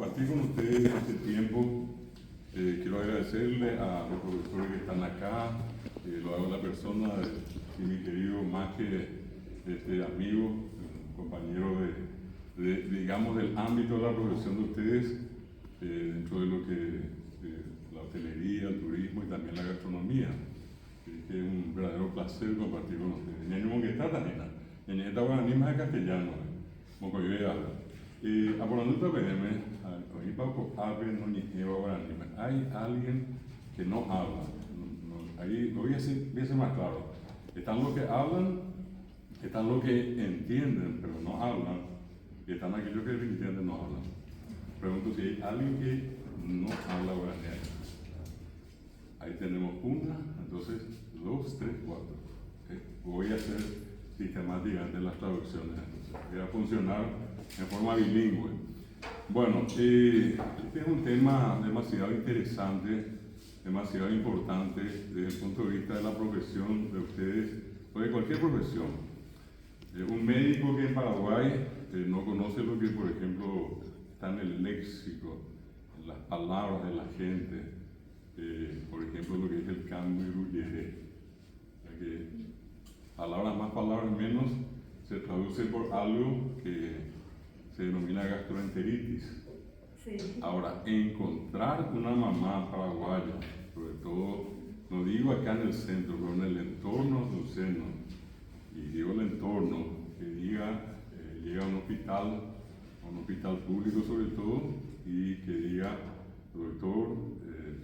compartir con ustedes este tiempo. Quiero agradecerle a los profesores que están acá, lo hago la persona de mi querido más que amigo, compañero digamos, del ámbito de la profesión de ustedes, dentro de lo que la hotelería, el turismo y también la gastronomía. Es un verdadero placer compartir con ustedes. Ñaño Monguetata, nena. Ñaño esta guaraní es castellano, mocoyoya. Hablando de hay alguien que no habla. Ahí lo voy a ser más claro. Están los que hablan, están los que entienden, pero no hablan, y están aquellos que entienden, no hablan. Pregunto si hay alguien que no habla guaraní. Ahí tenemos una, entonces 2, 3, 4. Voy a hacer sistemáticamente las traducciones, entonces voy a funcionar en forma bilingüe. Bueno, este es un tema demasiado interesante, demasiado importante desde el punto de vista de la profesión de ustedes, o de cualquier profesión. Un médico que en Paraguay no conoce lo que, por ejemplo, está en el léxico, en las palabras de la gente, por ejemplo, lo que es el cambio que palabras más, palabras menos, se traduce por algo que se denomina gastroenteritis. Sí. Ahora, encontrar una mamá paraguaya, sobre todo, no digo acá en el centro, pero en el entorno luceno, y digo el entorno, que diga, llega a un hospital público sobre todo, y que diga, doctor,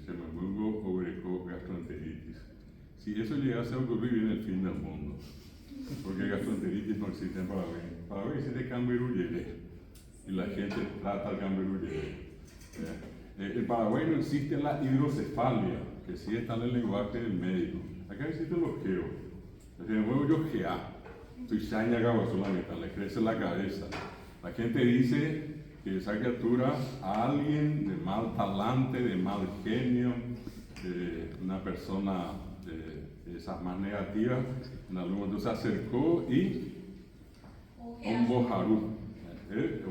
se me vulgo obreco gastroenteritis. Si eso llegase a ocurrir, viene el fin del mundo, porque gastroenteritis no existe en Paraguay. En Paraguay existe cambiruyere, y la gente trata el cambiruyere. En Paraguay no existe la hidrocefalia, que sí está en el lenguaje del médico. Acá existe el ojeo. Si me muevo yo gea, estoy saña solamente, le crece la cabeza. La gente dice que esa criatura a alguien de mal talante, de mal genio, una persona de esas más negativas, en algún momento se acercó y un bojarú,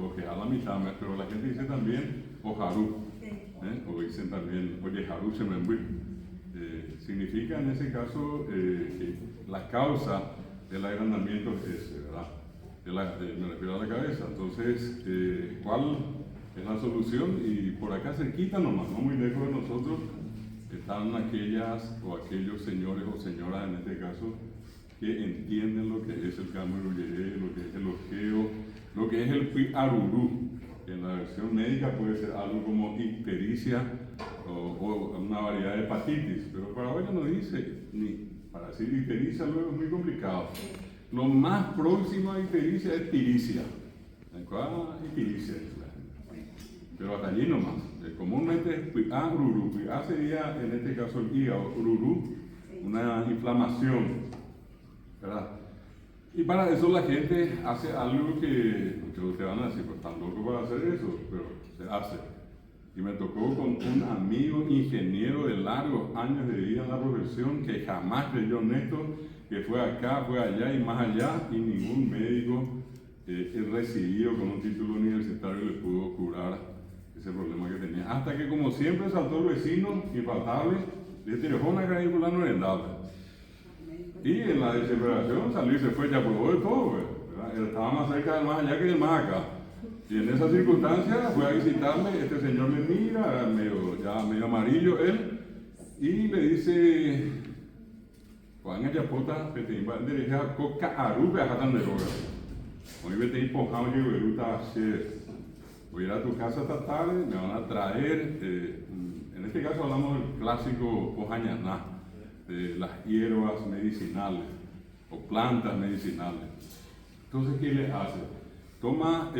ojear la mitad, pero la gente dice también ojarú, o dicen también oyejarú se me significa en ese caso que la causa del agrandamiento es ese, ¿verdad? Me refiero a la cabeza. Entonces, ¿cuál es la solución? Y por acá cerquita nomás, no muy lejos de nosotros, están aquellas o aquellos señores o señoras en este caso que entienden lo que es el cambiruyere, lo que es el ojeo, lo que es el arurú. En la versión médica puede ser algo como ictericia o una variedad de hepatitis, pero para hoy no dice, ni para decir ictericia luego es muy complicado. Lo más próximo a ictericia es tiricia. Ictericia, pero hasta allí nomás. Comúnmente es arurú. Sería en este caso el hígado, ururú, una inflamación, ¿verdad? Y para eso la gente hace algo que muchos te van a decir, pues están locos para hacer eso, pero se hace. Y me tocó con un amigo ingeniero de largos años de vida en la profesión que jamás creyó en esto, que fue acá, fue allá y más allá, y ningún médico recibido con un título universitario le pudo curar ese problema que tenía. Hasta que, como siempre, saltó el vecino, infaltable, le tiró una caída por la novedad. Y en la desesperación salió y se fue, ya probó de todo, ¿verdad? Él estaba más cerca del más allá que del más acá. Y en esa circunstancia fue a visitarme, este señor le mira, medio amarillo él, y le dice, Juan Ayapota, que te iba a dirigir a Coca Aruba, a Jatan de Roga. Hoy me te empujado y Beruta a hacer. Voy a ir a tu casa esta tarde, me van a traer, en este caso hablamos del clásico Ojañaná, de las hierbas medicinales o plantas medicinales. Entonces, ¿qué le hace? Toma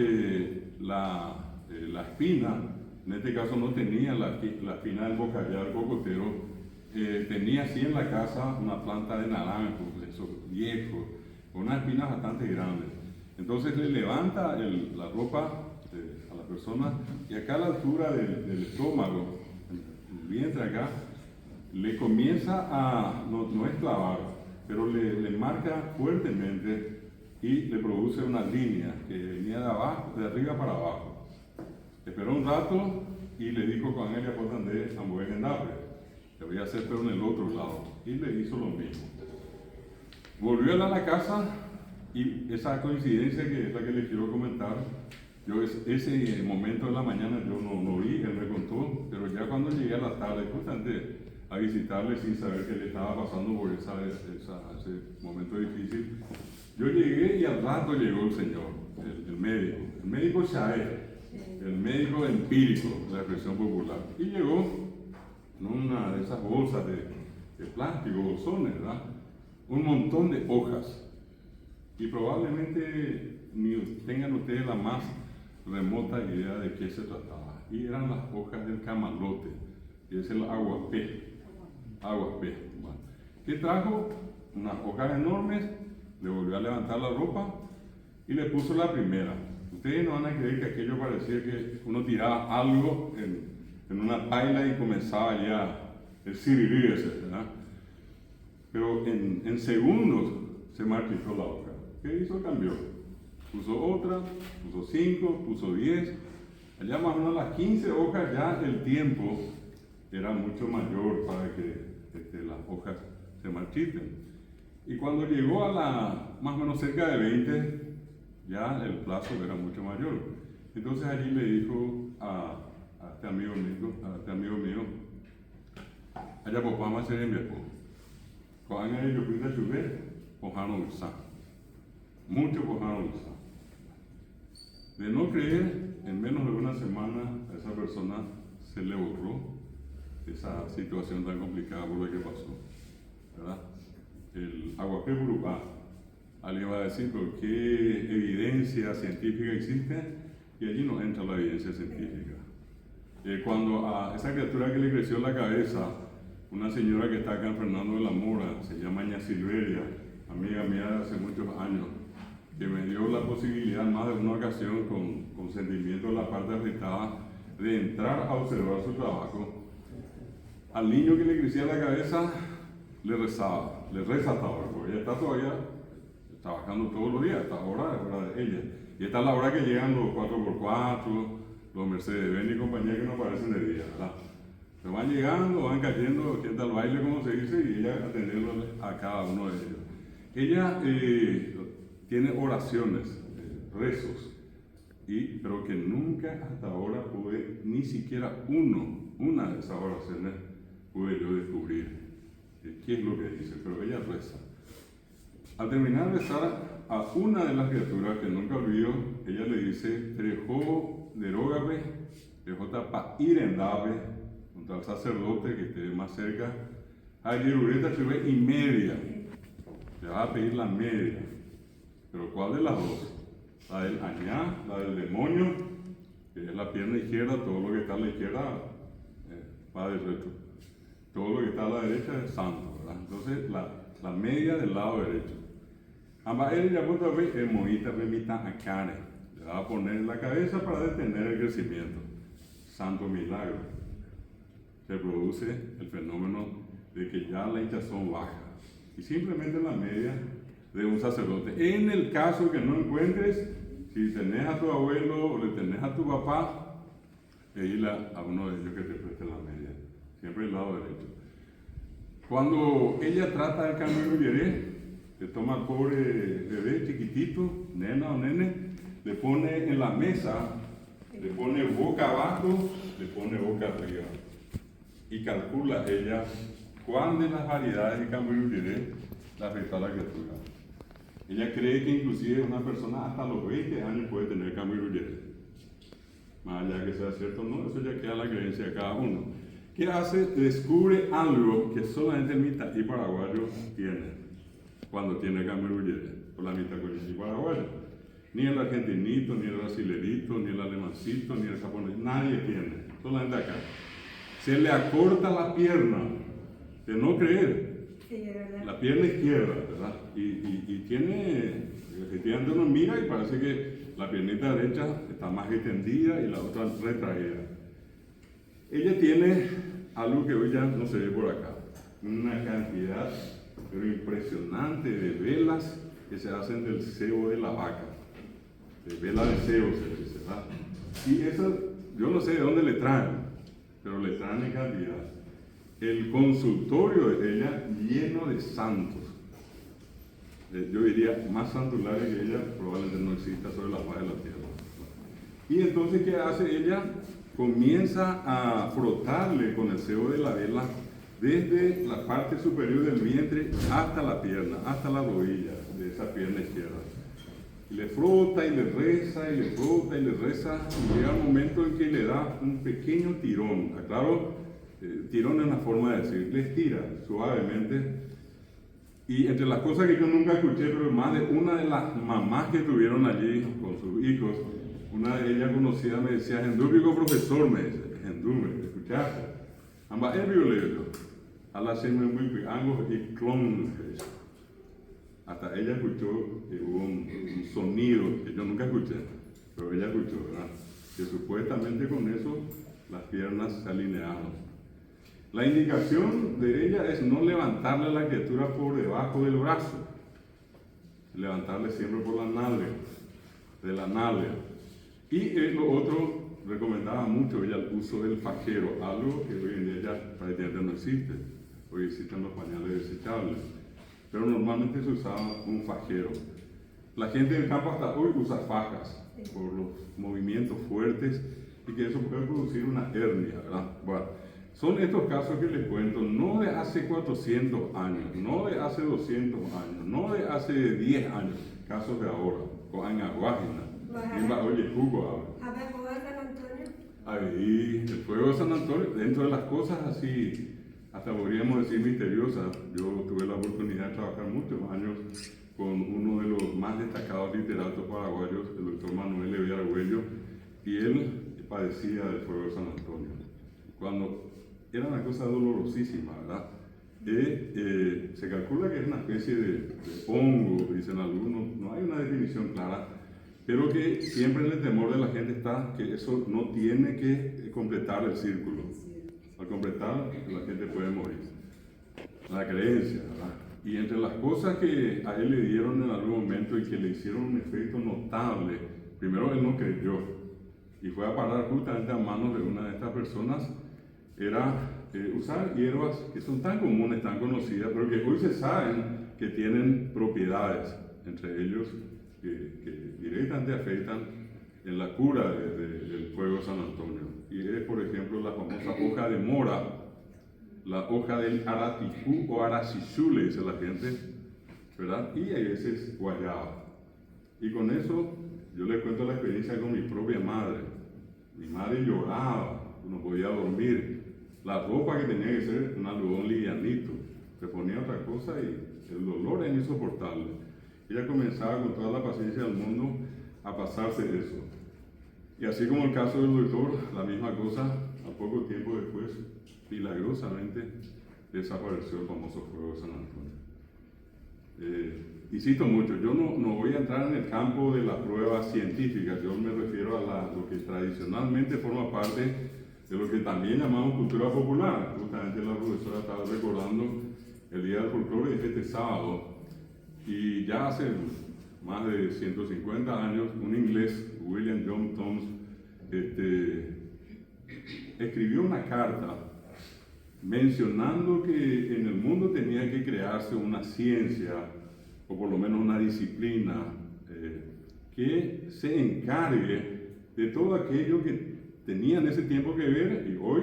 la espina, en este caso no tenía la espina del bocayal del cocotero, tenía así en la casa una planta de naranjo, esos viejos, con unas espinas bastante grandes. Entonces le levanta la ropa a la persona y acá a la altura del estómago, el vientre acá, le comienza a, no es clavar, pero le marca fuertemente y le produce una línea que venía de abajo, de arriba para abajo. Esperó un rato y le dijo con ella por donde a mover en Dape. Le voy a hacer pero en el otro lado. Y le hizo lo mismo. Volvió a la casa y esa coincidencia que es la que les quiero comentar, yo ese momento de la mañana yo no vi, él me contó, pero ya cuando llegué a la tarde, justamente a visitarle sin saber que le estaba pasando por ese momento difícil, yo llegué y al rato llegó el Señor, el médico Shae, el médico empírico, la expresión popular, y llegó en una de esas bolsas de plástico, bolsones, ¿verdad? Un montón de hojas, y probablemente ni tengan ustedes la más remota idea de qué se trataba, y eran las hojas del camalote, que es el aguapé. Bueno, ¿qué trajo? Unas hojas enormes, le volvió a levantar la ropa y le puso la primera. Ustedes no van a creer que aquello parecía que uno tiraba algo en una paila y comenzaba ya el sirirí ese, ¿verdad? Pero en segundos se marchitó la hoja. ¿Qué hizo? Cambió. Puso otra, puso 5, puso 10. Allá más o menos las 15 hojas ya el tiempo era mucho mayor para que las hojas se marchiten. Y cuando llegó a más o menos cerca de 20, ya el plazo era mucho mayor. Entonces allí le dijo a este amigo mío, allá papá más se envió. Cuando hay yo cuida chuve, cojano usa. Mucho cojano usa. De no creer, en menos de una semana a esa persona se le borró esa situación tan complicada por la que pasó, ¿verdad? El aguapé burubá. Alguien va a decir, ¿pero qué evidencia científica existe? Y allí no entra la evidencia científica. Cuando a esa criatura que le creció la cabeza, una señora que está acá en Fernando de la Mora, se llama Ña Silveria, amiga mía de hace muchos años, que me dio la posibilidad más de una ocasión con sentimiento de la parte afectada de entrar a observar su trabajo. Al niño que le crecía la cabeza le reza hasta ahora, porque ella está todavía trabajando todos los días, hasta ahora es hora de ella. Y esta es la hora que llegan los 4x4, los Mercedes-Benz y compañía que no aparecen de día, ¿verdad? Se van llegando, van cayendo, sienta al baile, como se dice, y ella atendiendo a cada uno de ellos. Ella tiene oraciones, rezos, pero que nunca hasta ahora pude, ni siquiera una de esas oraciones pude yo descubrir qué es lo que dice, pero ella reza. Al terminar de rezar a una de las criaturas que nunca olvido, ella le dice, Trejó derógape, trejó tapa irendape, junto al sacerdote que esté más cerca, ayerureta chuve y media. Le vas a pedir la media. Pero ¿cuál de las dos? La del añá, la del demonio, que es la pierna izquierda, todo lo que está a la izquierda va derecho. Todo lo que está a la derecha es santo, ¿verdad? Entonces la media del lado derecho. Ambas ella puede ver el moita remita a care. Le va a poner en la cabeza para detener el crecimiento. Santo milagro. Se produce el fenómeno de que ya la hinchazón baja. Y simplemente la media de un sacerdote. En el caso que no encuentres, si tenés a tu abuelo o le tenés a tu papá, pedirle a uno de ellos que te preste la media. Siempre el lado derecho. Cuando ella trata el camino yeré, le toma al pobre bebé chiquitito, nena o nene, le pone en la mesa, le pone boca abajo, le pone boca arriba. Y calcula ella cuán de las variedades de camino yeré la afecta a la criatura. Ella cree que inclusive una persona hasta los 20 años puede tener camino yeré. Más allá que sea cierto o no, eso ya queda la creencia de cada uno. ¿Qué hace? Descubre algo que solamente el mitaí paraguayo tiene cuando tiene camurulleres, por la mitad paraguayo. Ni el argentinito, ni el brasilerito, ni el alemancito, ni el japonés, nadie tiene, solamente acá. Se le acorta la pierna, de no creer, la pierna izquierda, ¿verdad? Y tiene, efectivamente uno mira y parece que la piernita derecha está más extendida y la otra retraída. Ella tiene algo que hoy ya no se ve por acá, una cantidad pero impresionante de velas que se hacen del sebo de la vaca, de vela de sebo se dice, ¿verdad? Y esas yo no sé de dónde le traen, pero le traen en cantidad. El consultorio de ella lleno de santos. Yo diría, más santuario que ella probablemente no exista sobre la faz de la tierra. Y entonces, ¿qué hace ella? Comienza a frotarle con el cebo de la vela desde la parte superior del vientre hasta la pierna, hasta la rodilla de esa pierna izquierda. Y le frota y le reza, y le frota y le reza, y llega un momento en que le da un pequeño tirón. Claro, tirón es una forma de decir, le estira suavemente. Y entre las cosas que yo nunca escuché, pero más de una de las mamás que tuvieron allí con sus hijos, una de ellas conocida me decía, Hendúbico profesor, me dice, Hendúbico, ¿escuchaste? Amba es violento, a la semana muy piangos y clon. Hasta ella escuchó hubo un sonido que yo nunca escuché, pero ella escuchó, ¿verdad? Que supuestamente con eso las piernas se alinearon. La indicación de ella es no levantarle a la criatura por debajo del brazo, levantarle siempre por la nalga, de la nalga. Y lo otro, recomendaba mucho ella el uso del fajero, algo que hoy en día ya prácticamente no existe. Hoy existen los pañales desechables, pero normalmente se usaba un fajero. La gente del campo hasta hoy usa fajas por los movimientos fuertes y que eso puede producir una hernia, ¿verdad? Bueno, son estos casos que les cuento, no de hace 400 años, no de hace 200 años, no de hace 10 años, casos de ahora, con Angaguágina. Oye, jugo ahora. A ver, ¿fuego de San Antonio? Ahí, el fuego de San Antonio, dentro de las cosas así, hasta podríamos decir misteriosas, yo tuve la oportunidad de trabajar muchos años con uno de los más destacados literatos paraguayos, el doctor Manuel Levi Argüello, y él padecía del fuego de San Antonio. Cuando era una cosa dolorosísima, ¿verdad? Se calcula que es una especie de hongo, dicen algunos, no hay una definición clara, pero que siempre en el temor de la gente está que eso no tiene que completar el círculo. Al completar, la gente puede morir. La creencia, ¿verdad? Y entre las cosas que a él le dieron en algún momento y que le hicieron un efecto notable, primero él no creyó y fue a parar justamente a manos de una de estas personas, era usar hierbas que son tan comunes, tan conocidas, pero que hoy se saben que tienen propiedades, entre ellos que directamente afectan en la cura del fuego de San Antonio. Y es, por ejemplo, la famosa hoja de mora, la hoja del araticú o aracizú, le dice la gente, ¿verdad? Y a veces guayaba. Y con eso yo les cuento la experiencia con mi propia madre. Mi madre lloraba, no podía dormir. La ropa que tenía que ser un algodón livianito, se ponía otra cosa y el dolor era insoportable. Ella comenzaba con toda la paciencia del mundo a pasarse eso. Y así como el caso del doctor, la misma cosa, a poco tiempo después, milagrosamente, desapareció el famoso fuego de San Antonio. Insisto mucho, yo no voy a entrar en el campo de las pruebas científicas, yo me refiero a lo que tradicionalmente forma parte de lo que también llamamos cultura popular. Justamente la profesora estaba recordando el Día del Folclore de este sábado, y ya hace más de 150 años, un inglés, William John Thoms, escribió una carta mencionando que en el mundo tenía que crearse una ciencia, o por lo menos una disciplina, que se encargue de todo aquello que tenía en ese tiempo que ver, y hoy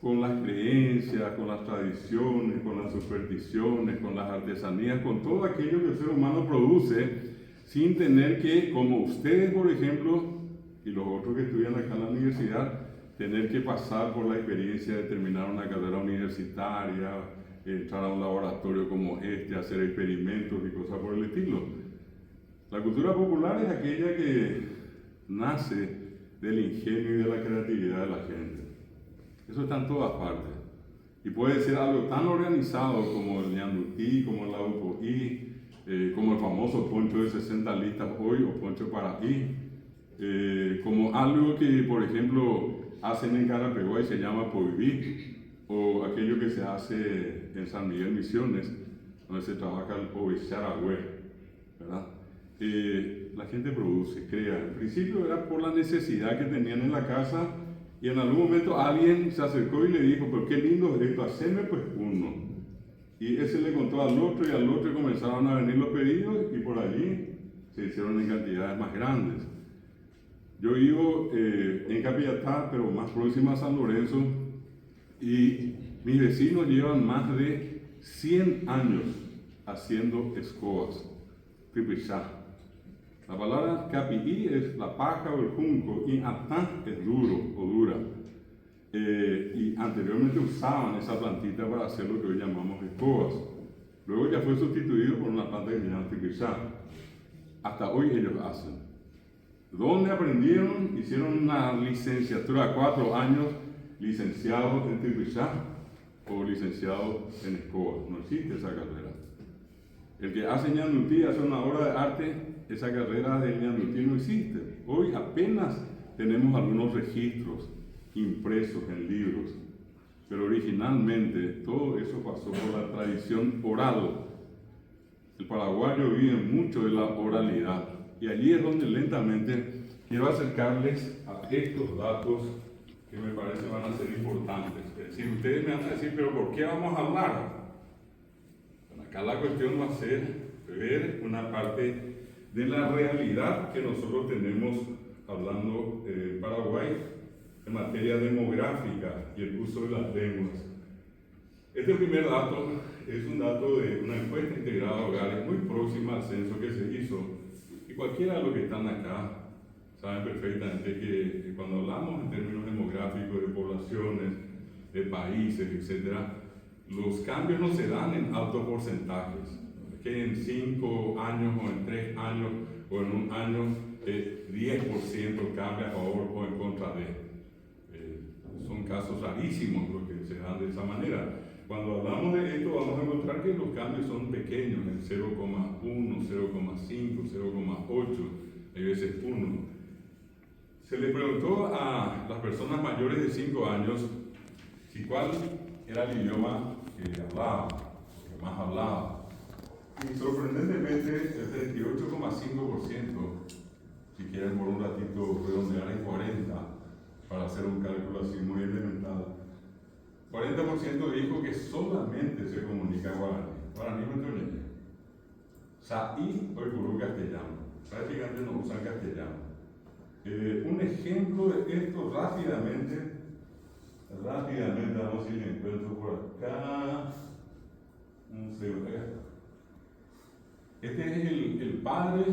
con las creencias, con las tradiciones, con las supersticiones, con las artesanías, con todo aquello que el ser humano produce, sin tener que, como ustedes por ejemplo, y los otros que estudian acá en la universidad, tener que pasar por la experiencia de terminar una carrera universitaria, entrar a un laboratorio como este, hacer experimentos y cosas por el estilo. La cultura popular es aquella que nace del ingenio y de la creatividad de la gente. Eso está en todas partes. Y puede ser algo tan organizado como el ñandutí, como el laupoí, como el famoso poncho de 60 listas hoy o poncho paraí, como algo que, por ejemplo, hacen en Carapeguá y se llama poibí, o aquello que se hace en San Miguel Misiones, donde se trabaja el ovecharagüe, ¿verdad? La gente produce, crea. En principio era por la necesidad que tenían en la casa Y en algún momento alguien se acercó y le dijo, pero qué lindo es esto, haceme pues uno. Y ese le contó al otro y al otro comenzaron a venir los pedidos y por allí se hicieron en cantidades más grandes. Yo vivo en Capiatá, pero más próxima a San Lorenzo, y mis vecinos llevan más de 100 años haciendo escobas, tripichá. La palabra capií es la paja o el junco, y atá es duro o dura. Y anteriormente usaban esa plantita para hacer lo que hoy llamamos escobas. Luego ya fue sustituido por una planta que se llama tripichá. Hasta hoy ellos hacen. ¿Dónde aprendieron? Hicieron una licenciatura de 4 años, licenciado en tripichá o licenciado en escoba. No existe esa carrera. El que hace ñandutí, hace una obra de arte, esa carrera de ñandutí no existe. Hoy apenas tenemos algunos registros impresos en libros, pero originalmente todo eso pasó por la tradición oral. El paraguayo vive mucho de la oralidad. Y allí es donde lentamente quiero acercarles a estos datos que me parece van a ser importantes. Es decir, ustedes me van a decir, pero ¿por qué vamos a hablar? Bueno, acá la cuestión va a ser ver una parte de la realidad que nosotros tenemos hablando en Paraguay en materia demográfica y el uso de las lenguas. Este primer dato es un dato de una encuesta integrada de hogares muy próxima al censo que se hizo. Cualquiera de los que están acá saben perfectamente que cuando hablamos en términos demográficos, de poblaciones, de países, etc., los cambios no se dan en altos porcentajes. Es que en 5 años o en 3 años o en un año 10% cambia a favor o en contra de. Son casos rarísimos los que se dan de esa manera. Cuando hablamos de esto vamos a encontrar que los cambios son pequeños, en 0,1, 0,5, 0,8, hay veces 1. Se le preguntó a las personas mayores de 5 años si cuál era el idioma que hablaba, que más hablaba. Y sorprendentemente el 38,5%, si quieren por un ratito redondear en 40, para hacer un cálculo así muy elemental, 40% dijo que solamente se comunica en guaraní. Guaraní no entiende. Saí o el castellano. Prácticamente no usan castellano. Un ejemplo de esto rápidamente, vamos a ver si le encuentro por acá. Un segundo. Este es el padre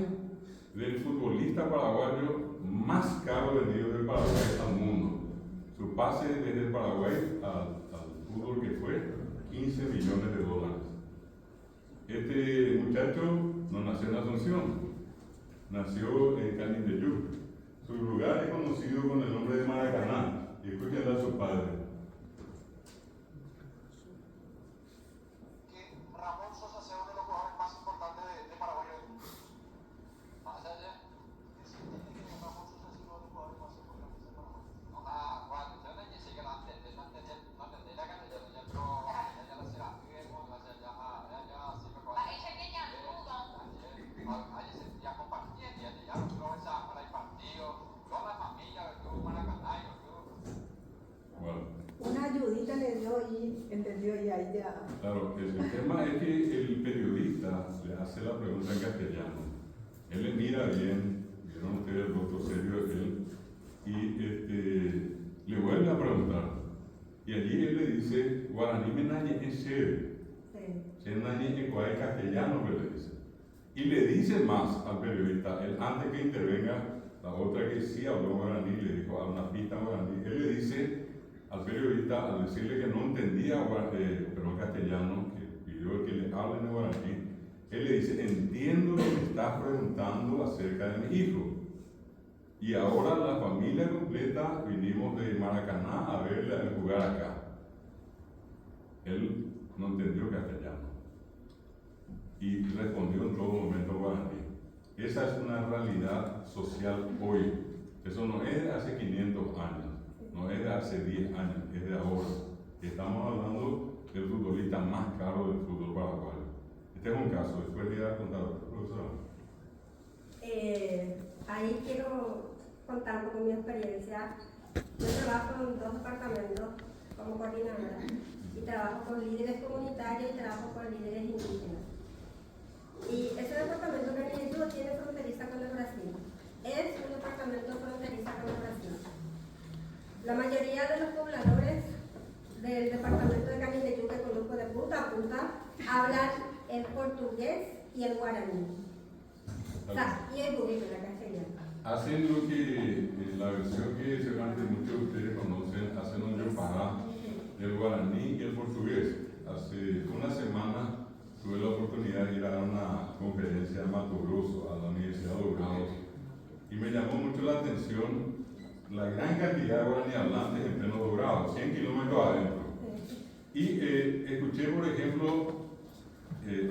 del futbolista paraguayo más caro vendido del Paraguay al mundo. Su pase desde el Paraguay al fútbol que fue $15 millones. Este muchacho no nació en Asunción, nació en Canindeyú. Su lugar es conocido con el nombre de Maracaná. Y escuchen a su padre. Que Ramón Sosa sea uno de los jugadores más importantes de Paraguay. Más allá, que sí tiene que Ramón Sosa sea uno de los jugadores más importantes de Paraguay. No, nada, bueno, yo no sé que no entendí la canción, ya pero ya la será. Ya sí me acuerdo. Ahí se quedan dudas. Ahí se ya compartían, ya los flores para el partido, toda la familia, el club Maracaná, el club. Bueno. Una ayudita le dio y entendió y ahí ya. Claro, el tema es que el periodista le hace la pregunta en castellano. Él le mira bien, vieron ustedes el rostro serio de él, y le vuelve a preguntar. Y allí él le dice, guaraní me nañe en serio. Se nañe en cuál castellano, pero le dice. Y le dice más al periodista, él antes que intervenga, la otra que sí habló guaraní, le dijo a una pista guaraní, él le dice al periodista, al decirle que no entendía pero castellano, que pidió que le hablen de guaraní, él le dice, entiendo lo que estás preguntando acerca de mi hijo. Y ahora la familia completa vinimos de Maracaná a verle a jugar acá. Él no entendió castellano y respondió en todo momento guaraní. Esa es una realidad social hoy. Eso no es de hace 500 años. No es de hace 10 años, es de ahora. Estamos hablando del futbolista más caro del fútbol paraguayo. Este es un caso, después le voy a contar, profesora. Ahí quiero contar un poco mi experiencia Yo trabajo en 2 departamentos como coordinadora y trabajo con líderes comunitarios y trabajo con líderes indígenas. Y ese departamento que yo tiene fronteriza con el Brasil. Es un departamento fronteriza con el Brasil. La mayoría de los pobladores del departamento de Canindeyú que conozco de punta a punta hablan el portugués y el guaraní. O sea, y el burrito, la castellana. Hacen lo que, en la versión que seguramente muchos de ustedes conocen, hacen un yopará, el guaraní y el portugués. Hace una semana tuve la oportunidad de ir a dar una conferencia a Mato Grosso, a la Universidad de Dobrados, y me llamó mucho la atención la gran cantidad de guaraní hablantes en pleno Dobrados, 100 kilómetros adentro. Y escuché, por ejemplo,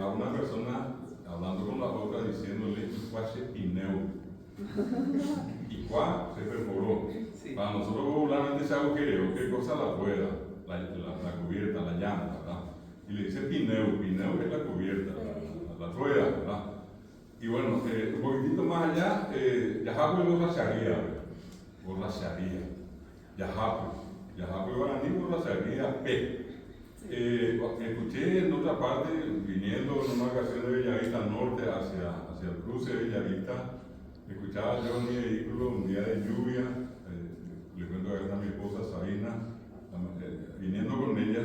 a una persona hablando con la otra diciéndole "Icuache pineu". Icua se perforó. Sí. Para nosotros popularmente se agujereó, ¿qué cosa? La rueda, la cubierta, la llanta, ¿verdad? Y le dice pineu, pineu es la cubierta, la rueda, ¿verdad? Y bueno, un poquitito más allá, Yajapu es borracharía, Yajapu guaraní borracharía P. Escuché en otra parte, viniendo en una ocasión de Bellavista al norte hacia el cruce de Bellavista, escuchaba yo en mi vehículo un día de lluvia, le cuento a mi esposa Sabina, viniendo con ella,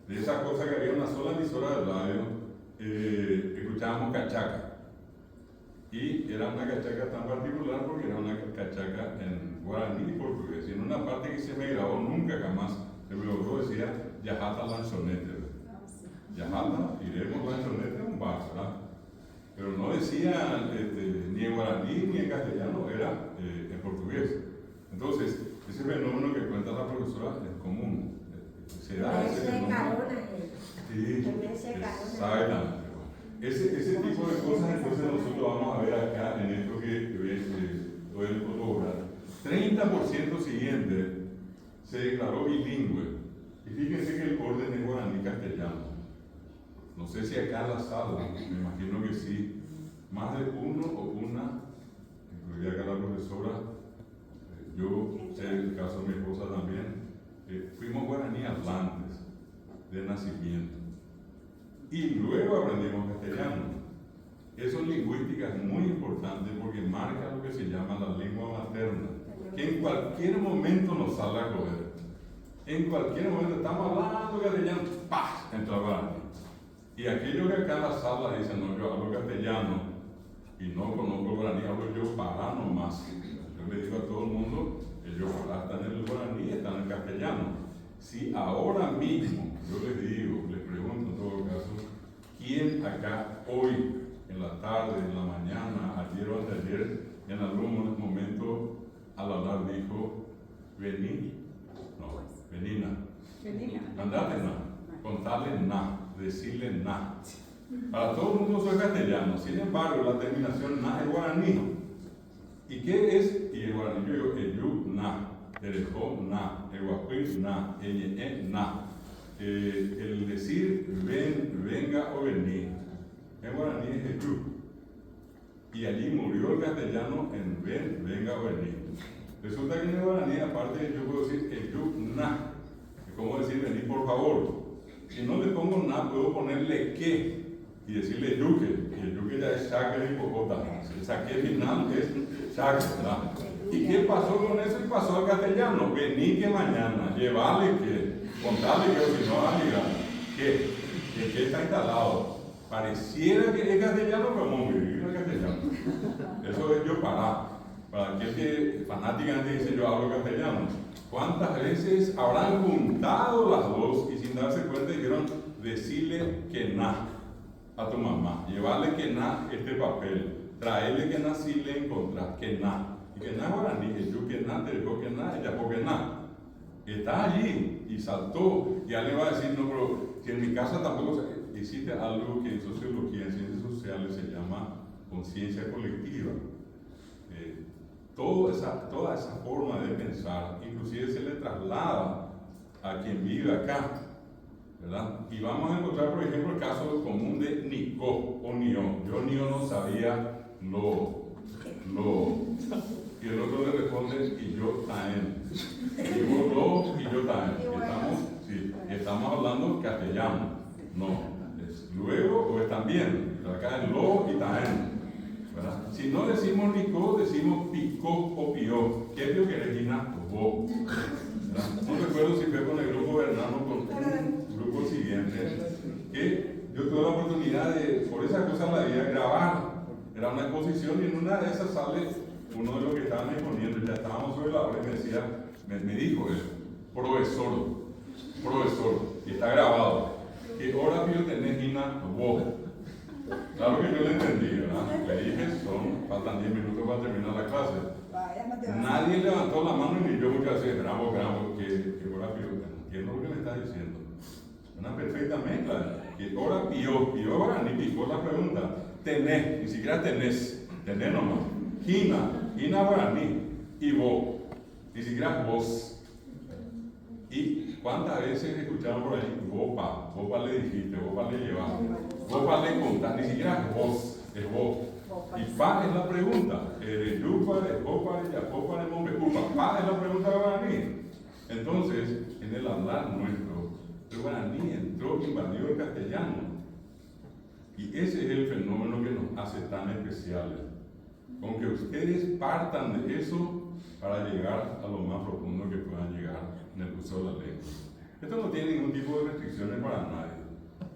de esa cosa que había una sola emisora de radio, escuchábamos cachaca. Y era una cachaca tan particular porque era una cachaca en guaraní y portugués. Y en una parte que se me grabó nunca jamás, se me logró, decía Yajata Lanchonete. Yajata, iremos Lanchonete a un bar, ¿verdad? Pero no decía ni en guaraní ni en castellano, era en portugués. Entonces, ese fenómeno que cuenta la profesora es común. Se da ese fenómeno. Sí, exactamente. Ese tipo de cosas, entonces nosotros vamos a ver acá en esto que voy a fotografiar. 30% siguiente se declaró bilingüe. Y fíjense que el orden es guaraní-castellano. No sé si acá en la sala, me imagino que sí, más de uno o una, incluida acá la profesora, yo sé el caso de mi esposa también, fuimos guaraní hablantes de nacimiento. Y luego aprendimos castellano. Eso en lingüística es muy importante porque marca lo que se llama la lengua materna, que en cualquier momento nos sale a coger. En cualquier momento estamos hablando castellano, ¡pah! Entra el guaraní. Y aquellos que acá en la sala dicen, no, yo hablo castellano y no conozco el guaraní, hablo yo para nomás. Yo le digo a todo el mundo, ellos están en el guaraní, están en el castellano. Si ahora mismo, yo les digo, les pregunto en todo caso, ¿quién acá hoy, en la tarde, en la mañana, ayer o anteayer, en algún momento al hablar dijo, vení? No, venina. Andate na, contarle na, decirle na. Para todo el mundo soy castellano, sin embargo, la terminación na es guaraní. ¿Y qué es? Y el guaraní, yo digo, eyu na. Erejó na, eguapí na, eñe na. El decir ven, venga o venir, en guaraní es eyu. Y allí murió el castellano en ven, venga o venir. Resulta que en el guaraní, aparte, yo puedo decir eyu na, es como decir venir por favor. Si no le pongo na, puedo ponerle que y decirle yuque. Y el yuque ya es chaque de hipopótamo. El saque final es chaque, ¿verdad? ¿Y qué pasó con eso? Y pasó al castellano. Vení que mañana, llevarle que, contarle que si no va a llegar, que está instalado. Pareciera que es castellano, pero no vivir el castellano. Eso es yo para aquel que fanáticamente dice yo hablo castellano. ¿Cuántas veces habrán juntado las dos y sin darse cuenta dijeron decirle que na a tu mamá, llevarle que na este papel, traerle que na si le encontrar, que na? Y que na guaraní, que yo que na, te dejó que na, ella porque na. Está allí y saltó. Y alguien va a decir, no, pero si en mi casa tampoco existe algo que en sociología, en ciencias sociales se llama conciencia colectiva. Toda esa forma de pensar, inclusive se le traslada a quien vive acá, ¿verdad? Y vamos a encontrar, por ejemplo, el caso común de Nico o Nio. Yo Nio no sabía y el otro le responde, y yo también. Y vos lo, y yo también. Estamos hablando castellano. No, es luego o es también. Acá es lo y también. ¿Verdad? Si no decimos licó, decimos picó o pió. ¿Qué es lo que Regina? Vos. No recuerdo si fue con el grupo Bernardo o con el grupo siguiente, que yo tuve la oportunidad de, por esa cosa la vida, grabar. Era una exposición y en una de esas sale uno de los que estaban exponiendo, ya estábamos sobre la hora y me decía, me dijo él, profesor, y está grabado, ¿qué hora pío tenés, Gina? Vos. Claro que yo le entendí, ¿verdad? Le dije, faltan 10 minutos para terminar la clase. Nadie levantó la mano y yo muchas veces, grabo, ¿qué hora pío? Entiendo lo que me está diciendo. Una perfecta mezcla. ¿Qué hora pío? Pío ahora ni picó la pregunta. Tenés, ni siquiera tenés nomás. Gina guaraní, y vos, ni siquiera vos. ¿Y cuántas veces escucharon por ahí? Vos le dijiste, vos le llevaste, vos le contaste, ni siquiera vos, es vos. Y pa es la pregunta, de yupa, de copa, de yapopa, de mombecupa, pa es la pregunta guaraní. Entonces, en el hablar nuestro, el guaraní entró, invadió el castellano. Y ese es el fenómeno que nos hace tan especiales. Con que ustedes partan de eso para llegar a lo más profundo que puedan llegar en el uso de la lengua. Esto no tiene ningún tipo de restricciones para nadie.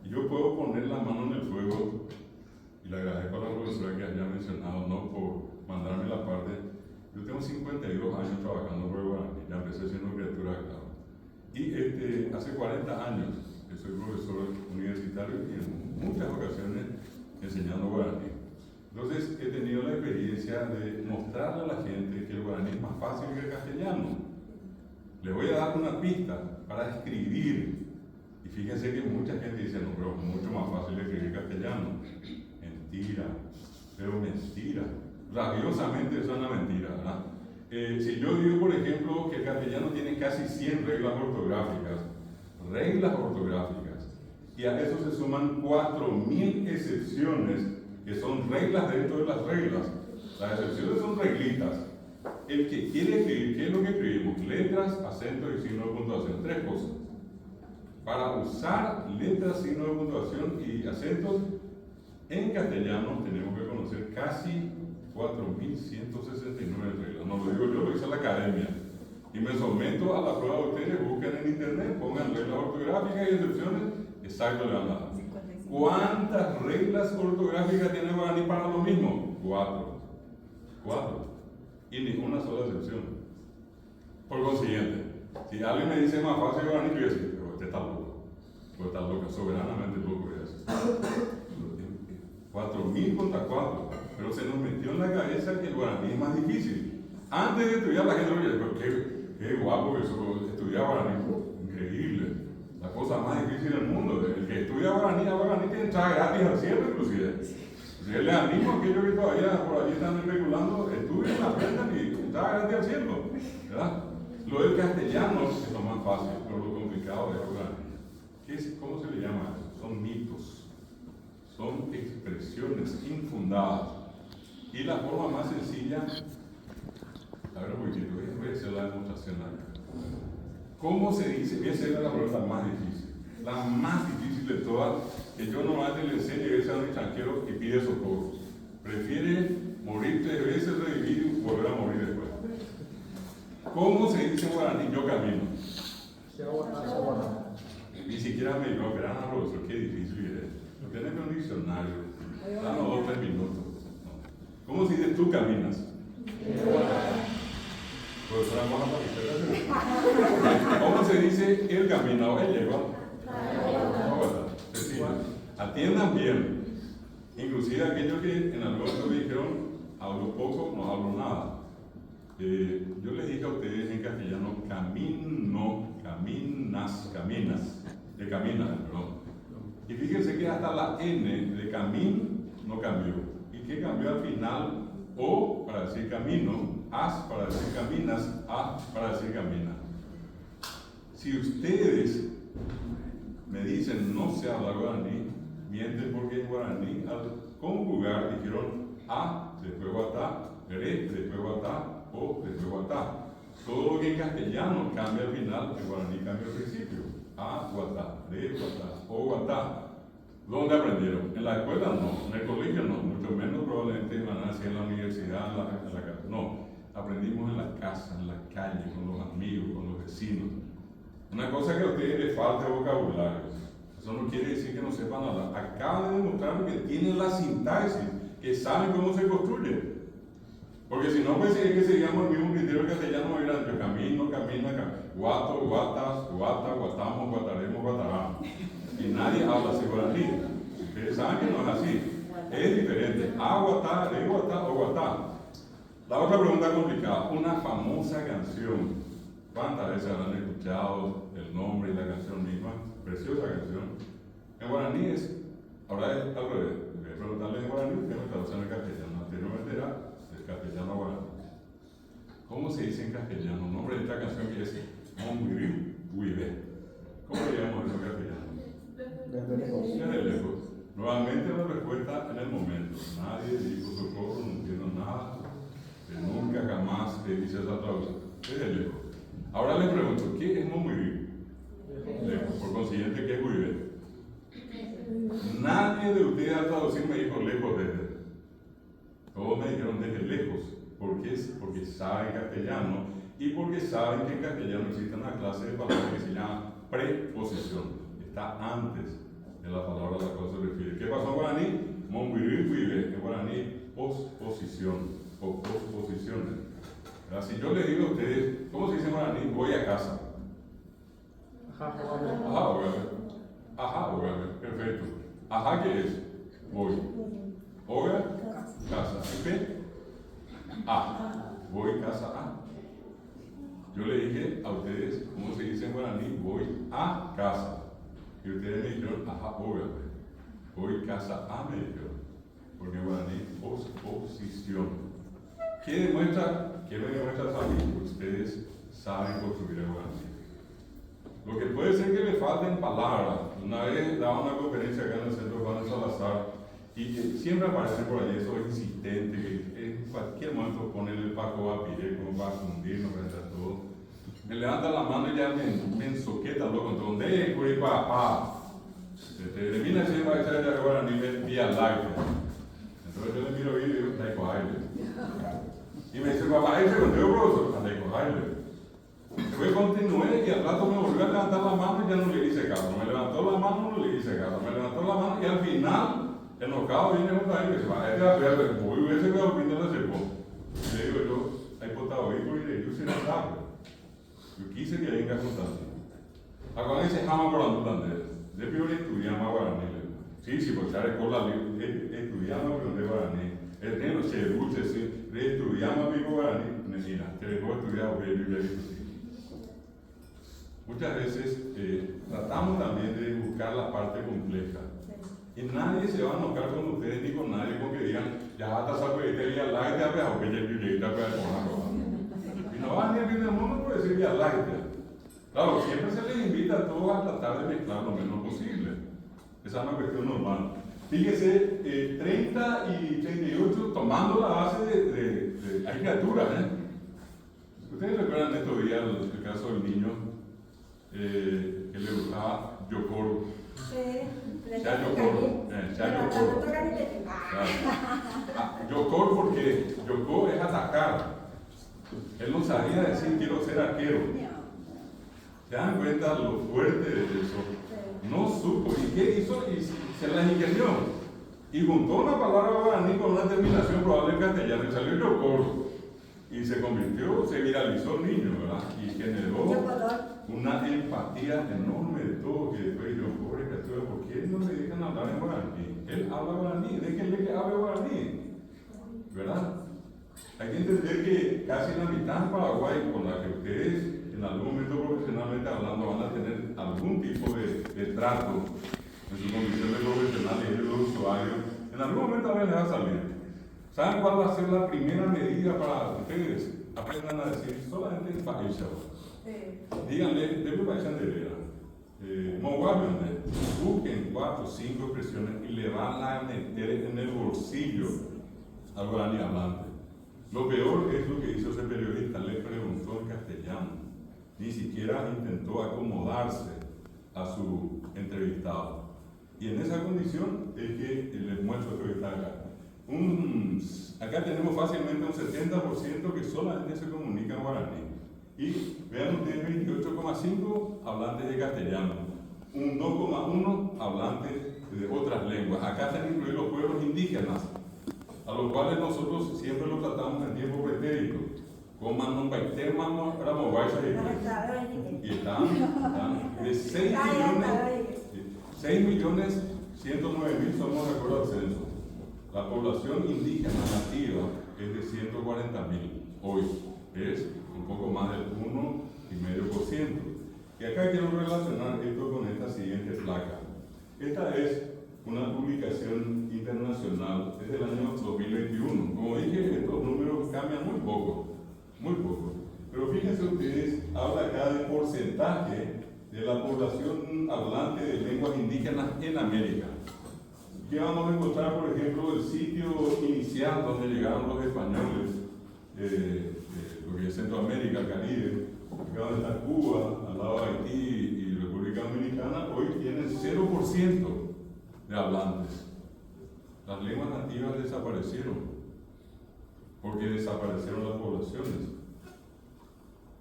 Y yo puedo poner la mano en el fuego, y le agradezco a la profesora que haya mencionado, no por mandarme la parte. Yo tengo 52 años trabajando por el guaraní, ya empecé siendo criatura, claro. Y hace 40 años que soy profesor universitario y en muchas ocasiones enseñando guaraní. Entonces he tenido la experiencia de mostrarle a la gente que el guaraní es más fácil que el castellano. Les voy a dar una pista para escribir. Y fíjense que mucha gente dice, no, pero es mucho más fácil escribir castellano. Mentira, pero mentira. Rabiosamente eso es una mentira, ¿verdad? Si yo digo, por ejemplo, que el castellano tiene casi 100 reglas ortográficas, y a eso se suman 4.000 excepciones, que son reglas dentro de las reglas. Las excepciones son reglitas. El que quiere escribir, ¿qué es lo que escribimos? Letras, acentos y signos de puntuación. 3 cosas. Para usar letras, signos de puntuación y acentos en castellano tenemos que conocer casi 4.169 reglas. No lo digo yo, lo dice la academia. Y me someto a la prueba de ustedes, busquen en internet, pongan reglas ortográficas y excepciones, exacto le van a dar. ¿Cuántas reglas ortográficas tiene guaraní para lo mismo? 4. Y ninguna sola excepción. Por consiguiente, si alguien me dice más fácil guaraní, yo voy a decir, pero usted está loco. Pues está loco, soberanamente loco. 4.000 contra 4. Pero se nos metió en la cabeza que el guaraní es más difícil. Antes de estudiar la gente me dice, qué guapo que eso, estudiar guaraní. Increíble. La cosa más difícil del mundo. El que estudia guaraní tiene entrada gratis al cielo, inclusive. Si les animo a aquellos que todavía por allí están especulando, estudien, aprendan y entrada gratis al cielo. ¿Verdad? Lo del castellano es lo más fácil, pero lo complicado es el guaraní. ¿Cómo se le llama eso? Son mitos. Son expresiones infundadas. Y la forma más sencilla, a ver un poquitito, voy a hacer la demostración acá. ¿Cómo se dice? Voy a hacer la pregunta más difícil. La más difícil de todas, que yo normalmente le enseño a veces a un extranjero y pide socorro. Prefiere morir 3 veces, revivir y volver a morir después. ¿Cómo se dice en guaraní? Yo camino. Ni siquiera me dijo, verán, profesor, qué difícil es. Lo tienes en un diccionario. Danos 2 o 3 minutos. No. ¿Cómo se dice tú caminas? ¿Cómo se dice él camina o él llegó? Atiendan bien. Inclusive aquellos que en algún momento dijeron, hablo poco, no hablo nada. Yo les dije a ustedes en castellano, caminas, perdón. Y fíjense que hasta la N de camín no cambió. ¿Y qué cambió al final? O para decir camino, as para decir caminas, a para decir camina. Si ustedes me dicen no se habla guaraní, mienten porque en guaraní al conjugar dijeron a, después guatá, re, después guatá, o después guatá. Todo lo que en castellano cambia al final, en guaraní cambia al principio. A, guatá, de, guatá, o guatá. ¿Dónde aprendieron? En la escuela no, en el colegio no, mucho menos probablemente van a hacer en la universidad, en la casa. No, aprendimos en la casa, en la calle, con los amigos, con los vecinos. Una cosa que a ustedes les falta vocabulario. Eso no quiere decir que no sepan hablar. Acaban de demostrar que tienen la sintaxis, que saben cómo se construye. Porque si no, pues es que seguíamos el mismo criterio castellano, eran yo camino, guato, guatas, guata, guatamos, guataremos, guatarán. Y nadie habla así guaraní. Ustedes saben que no es así. Es diferente. A, guatá, de, guatá o guatá. La otra pregunta complicada. Una famosa canción. ¿Cuántas veces habrán escuchado el nombre y la canción misma? Preciosa canción. En guaraní es, ahora es al revés. Voy a preguntarle en guaraní, que me traduce en el castellano. Anteriormente era del castellano a guaraní. ¿Cómo se dice en castellano? El nombre de esta canción que es Monguirí Huive. ¿Cómo le llamamos eso en castellano? Desde lejos. Nuevamente la respuesta en el momento. Nadie dijo socorro, no entiendo nada. Nunca jamás dice esa traducción. Desde lejos. Ahora les pregunto, ¿qué es Monguirí? Lejos. Por consiguiente, ¿qué es Huive? Nadie de ustedes al traducir me dijo lejos desde. Todos me dijeron desde lejos. ¿Por qué? Porque saben castellano y porque saben que en castellano existe una clase de palabras que se llama preposición. Está antes de la palabra a la cual se refiere. ¿Qué pasó en guaraní? Monguirí Huive, en guaraní, posposición o posposiciones. Si yo les digo a ustedes, ¿cómo se dice en guaraní? Voy a casa. Ajá, oiga, perfecto. Ajá, ¿qué es? Voy. Oiga, casa. ¿Qué? A. Voy casa A. Yo le dije a ustedes, ¿cómo se dice en guaraní? Voy a casa. Y ustedes me dijeron, ajá, oiga. Voy casa A, me dijeron. Porque en guaraní, posposición. ¿Qué me demuestra saber? Ustedes saben construir el guaraní. Lo que puede ser que le falten palabras. Una vez daba una conferencia acá en el Centro Juan de Salazar y siempre aparecen por allí esos insistentes que en cualquier momento ponen el paco a pie como para fundirnos frente a todo. Me levanta la mano y ya me ensoqueta loco. Entonces, ¿dónde es papá? Termina siendo para echar de guaraní vía live. Entonces yo le miro y le digo, está cojaile. Y me dice, papá, ese conteo, profesor, anda cojaile. Después continué y al rato me volvió a levantar la mano y ya no le hice caso. Me levantó la mano, no le hice caso. Me levantó la mano y al final, enojado, viene otra vez y me dice, va, este va a ver, voy a ver que opinión de ese poco. Y le digo yo, hay potado ahí por ir, yo soy una tarde. Yo quise que venga contando. Acá dice, jama por la mutandera. De peor estudiamos guaraní. Sí, pues ya escuela estudiamos pero de guaraní. El neno se dulce, sí, estudiamos pico guaraní. Mira, que dejó estudiar Biblia y sí. Muchas veces tratamos también de buscar la parte compleja. Y nadie se va a enojar con ustedes ni con nadie con que digan, ya hasta saco de este día la gente ha que yo está y no van ni a fin del mundo por decir ya la Claro, siempre se les invita a todos a tratar de mezclar lo menos posible. Esa es una cuestión normal. Fíjese, 30 y 38 tomando la base de hay criaturas, ¿Ustedes recuerdan estos días el caso del niño que le gustaba Yokoro? Yokoro porque Yokoro es atacar. Él no sabía decir quiero ser arquero. ¿Se dan cuenta lo fuerte de eso? No supo. ¿Y qué hizo? Y se las ingenió. Y juntó una palabra guaraní con una terminación probable en castellano. Y salió Yokoro. Y se convirtió, se viralizó el niño, ¿verdad? Y generó una empatía enorme de todo. Que después yo, pobre criatura, ¿por qué no le dejan hablar en guaraní? Él habla guaraní, déjenle que hable guaraní. ¿Verdad? Hay que entender que casi la mitad de Paraguay con la que ustedes en algún momento profesionalmente hablando van a tener algún tipo de trato en su condición de profesional y de los usuarios, en algún momento a les va a salir. ¿Saben cuál va a ser la primera medida para ustedes? Aprendan a decir solamente paisa. Díganle, de paisa de vera. Busquen 4 o 5 expresiones y le van a meter en el bolsillo al guaraní hablante. Lo peor es lo que hizo ese periodista, le preguntó en castellano, ni siquiera intentó acomodarse a su entrevistado. Y en esa condición es que les muestro esto que está acá. Acá tenemos fácilmente un 70% que solamente se comunica en guaraní. Y vean ustedes, 28,5 hablantes de castellano, un 2,1 hablantes de otras lenguas. Acá están incluidos los pueblos indígenas, a los cuales nosotros siempre los tratamos en tiempo pretérito. Como no baitemos, éramos guayas y están de 6.109.000 somos de acuerdo al censo. La población indígena nativa es de 140.000 hoy, es un poco más del 1,5%. Y acá quiero relacionar esto con esta siguiente placa. Esta es una publicación internacional desde el año 2021. Como dije, estos números cambian muy poco. Pero fíjense ustedes, habla acá de porcentaje de la población hablante de lenguas indígenas en América. Aquí vamos a encontrar, por ejemplo, el sitio inicial donde llegaron los españoles, lo que es Centroamérica, Caribe, acá donde está Cuba, al lado de Haití y República Dominicana, hoy tienen 0% de hablantes. Las lenguas nativas desaparecieron, porque desaparecieron las poblaciones.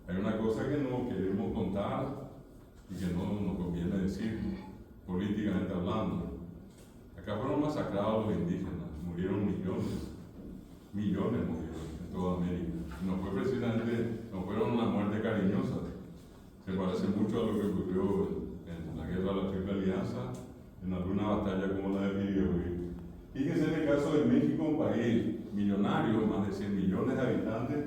Hay una cosa que no queremos contar y que no nos conviene decir, políticamente hablando. Acá fueron masacrados los indígenas, murieron millones murieron en toda América. Y no fue precisamente, no fueron una muerte cariñosa. Se parece mucho a lo que ocurrió en la guerra de la Triple Alianza, en alguna batalla como la de Pirihuí. Fíjense en el caso de México, un país millonario, más de 100 millones de habitantes,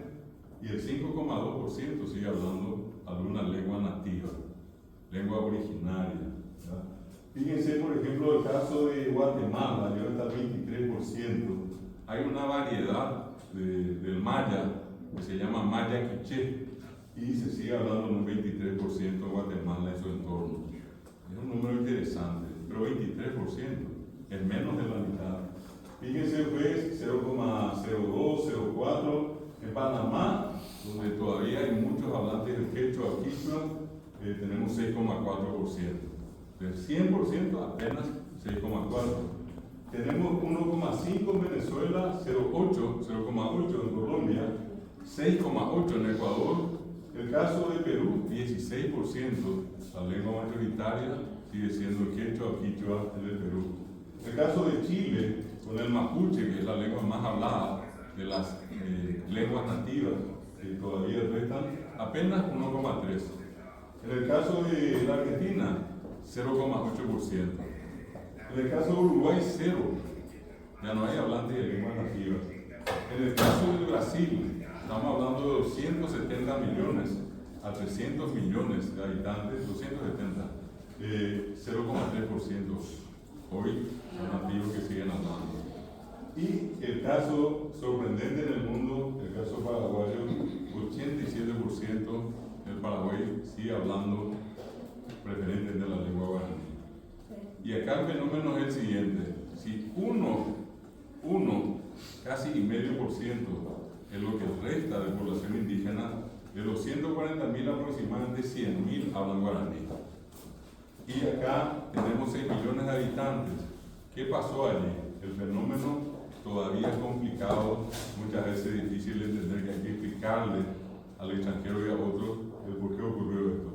y el 5,2% sigue hablando alguna lengua nativa, lengua originaria, ¿verdad? Fíjense, por ejemplo, el caso de Guatemala, ya está el 23%. Hay una variedad del maya que se llama maya quiché y se sigue hablando en un 23% en Guatemala y su entorno. Es un número interesante, pero 23% es menos de la mitad. Fíjense, pues, 0,02, 0,4 en Panamá, donde todavía hay muchos hablantes del quechua o quichua, tenemos 6,4%. Del 100% apenas 6,4%. Tenemos 1,5 en Venezuela, 0,8 en Colombia, 6,8 en Ecuador. El caso de Perú, 16%. La lengua mayoritaria sigue siendo el quechua o quichua en el Perú. El caso de Chile, con el mapuche, que es la lengua más hablada de las lenguas nativas que todavía restan, apenas 1,3%. En el caso de la Argentina, 0,8%. En el caso de Uruguay, 0. Ya no hay hablantes de lenguas nativas. En el caso de Brasil, estamos hablando de 270 millones a 300 millones de habitantes, 270, 0,3%. Hoy son nativos que siguen hablando. Y el caso sorprendente en el mundo, el caso paraguayo, 87% del Paraguay sigue hablando preferentes de la lengua guaraní. Y acá el fenómeno es el siguiente: si casi 0,5% es lo que resta de población indígena, de los 140.000 aproximadamente 100.000 hablan guaraní. Y acá tenemos 6 millones de habitantes. ¿Qué pasó allí? El fenómeno todavía es complicado, muchas veces es difícil de entender, que hay que explicarle al extranjero y a otros el por qué ocurrió esto.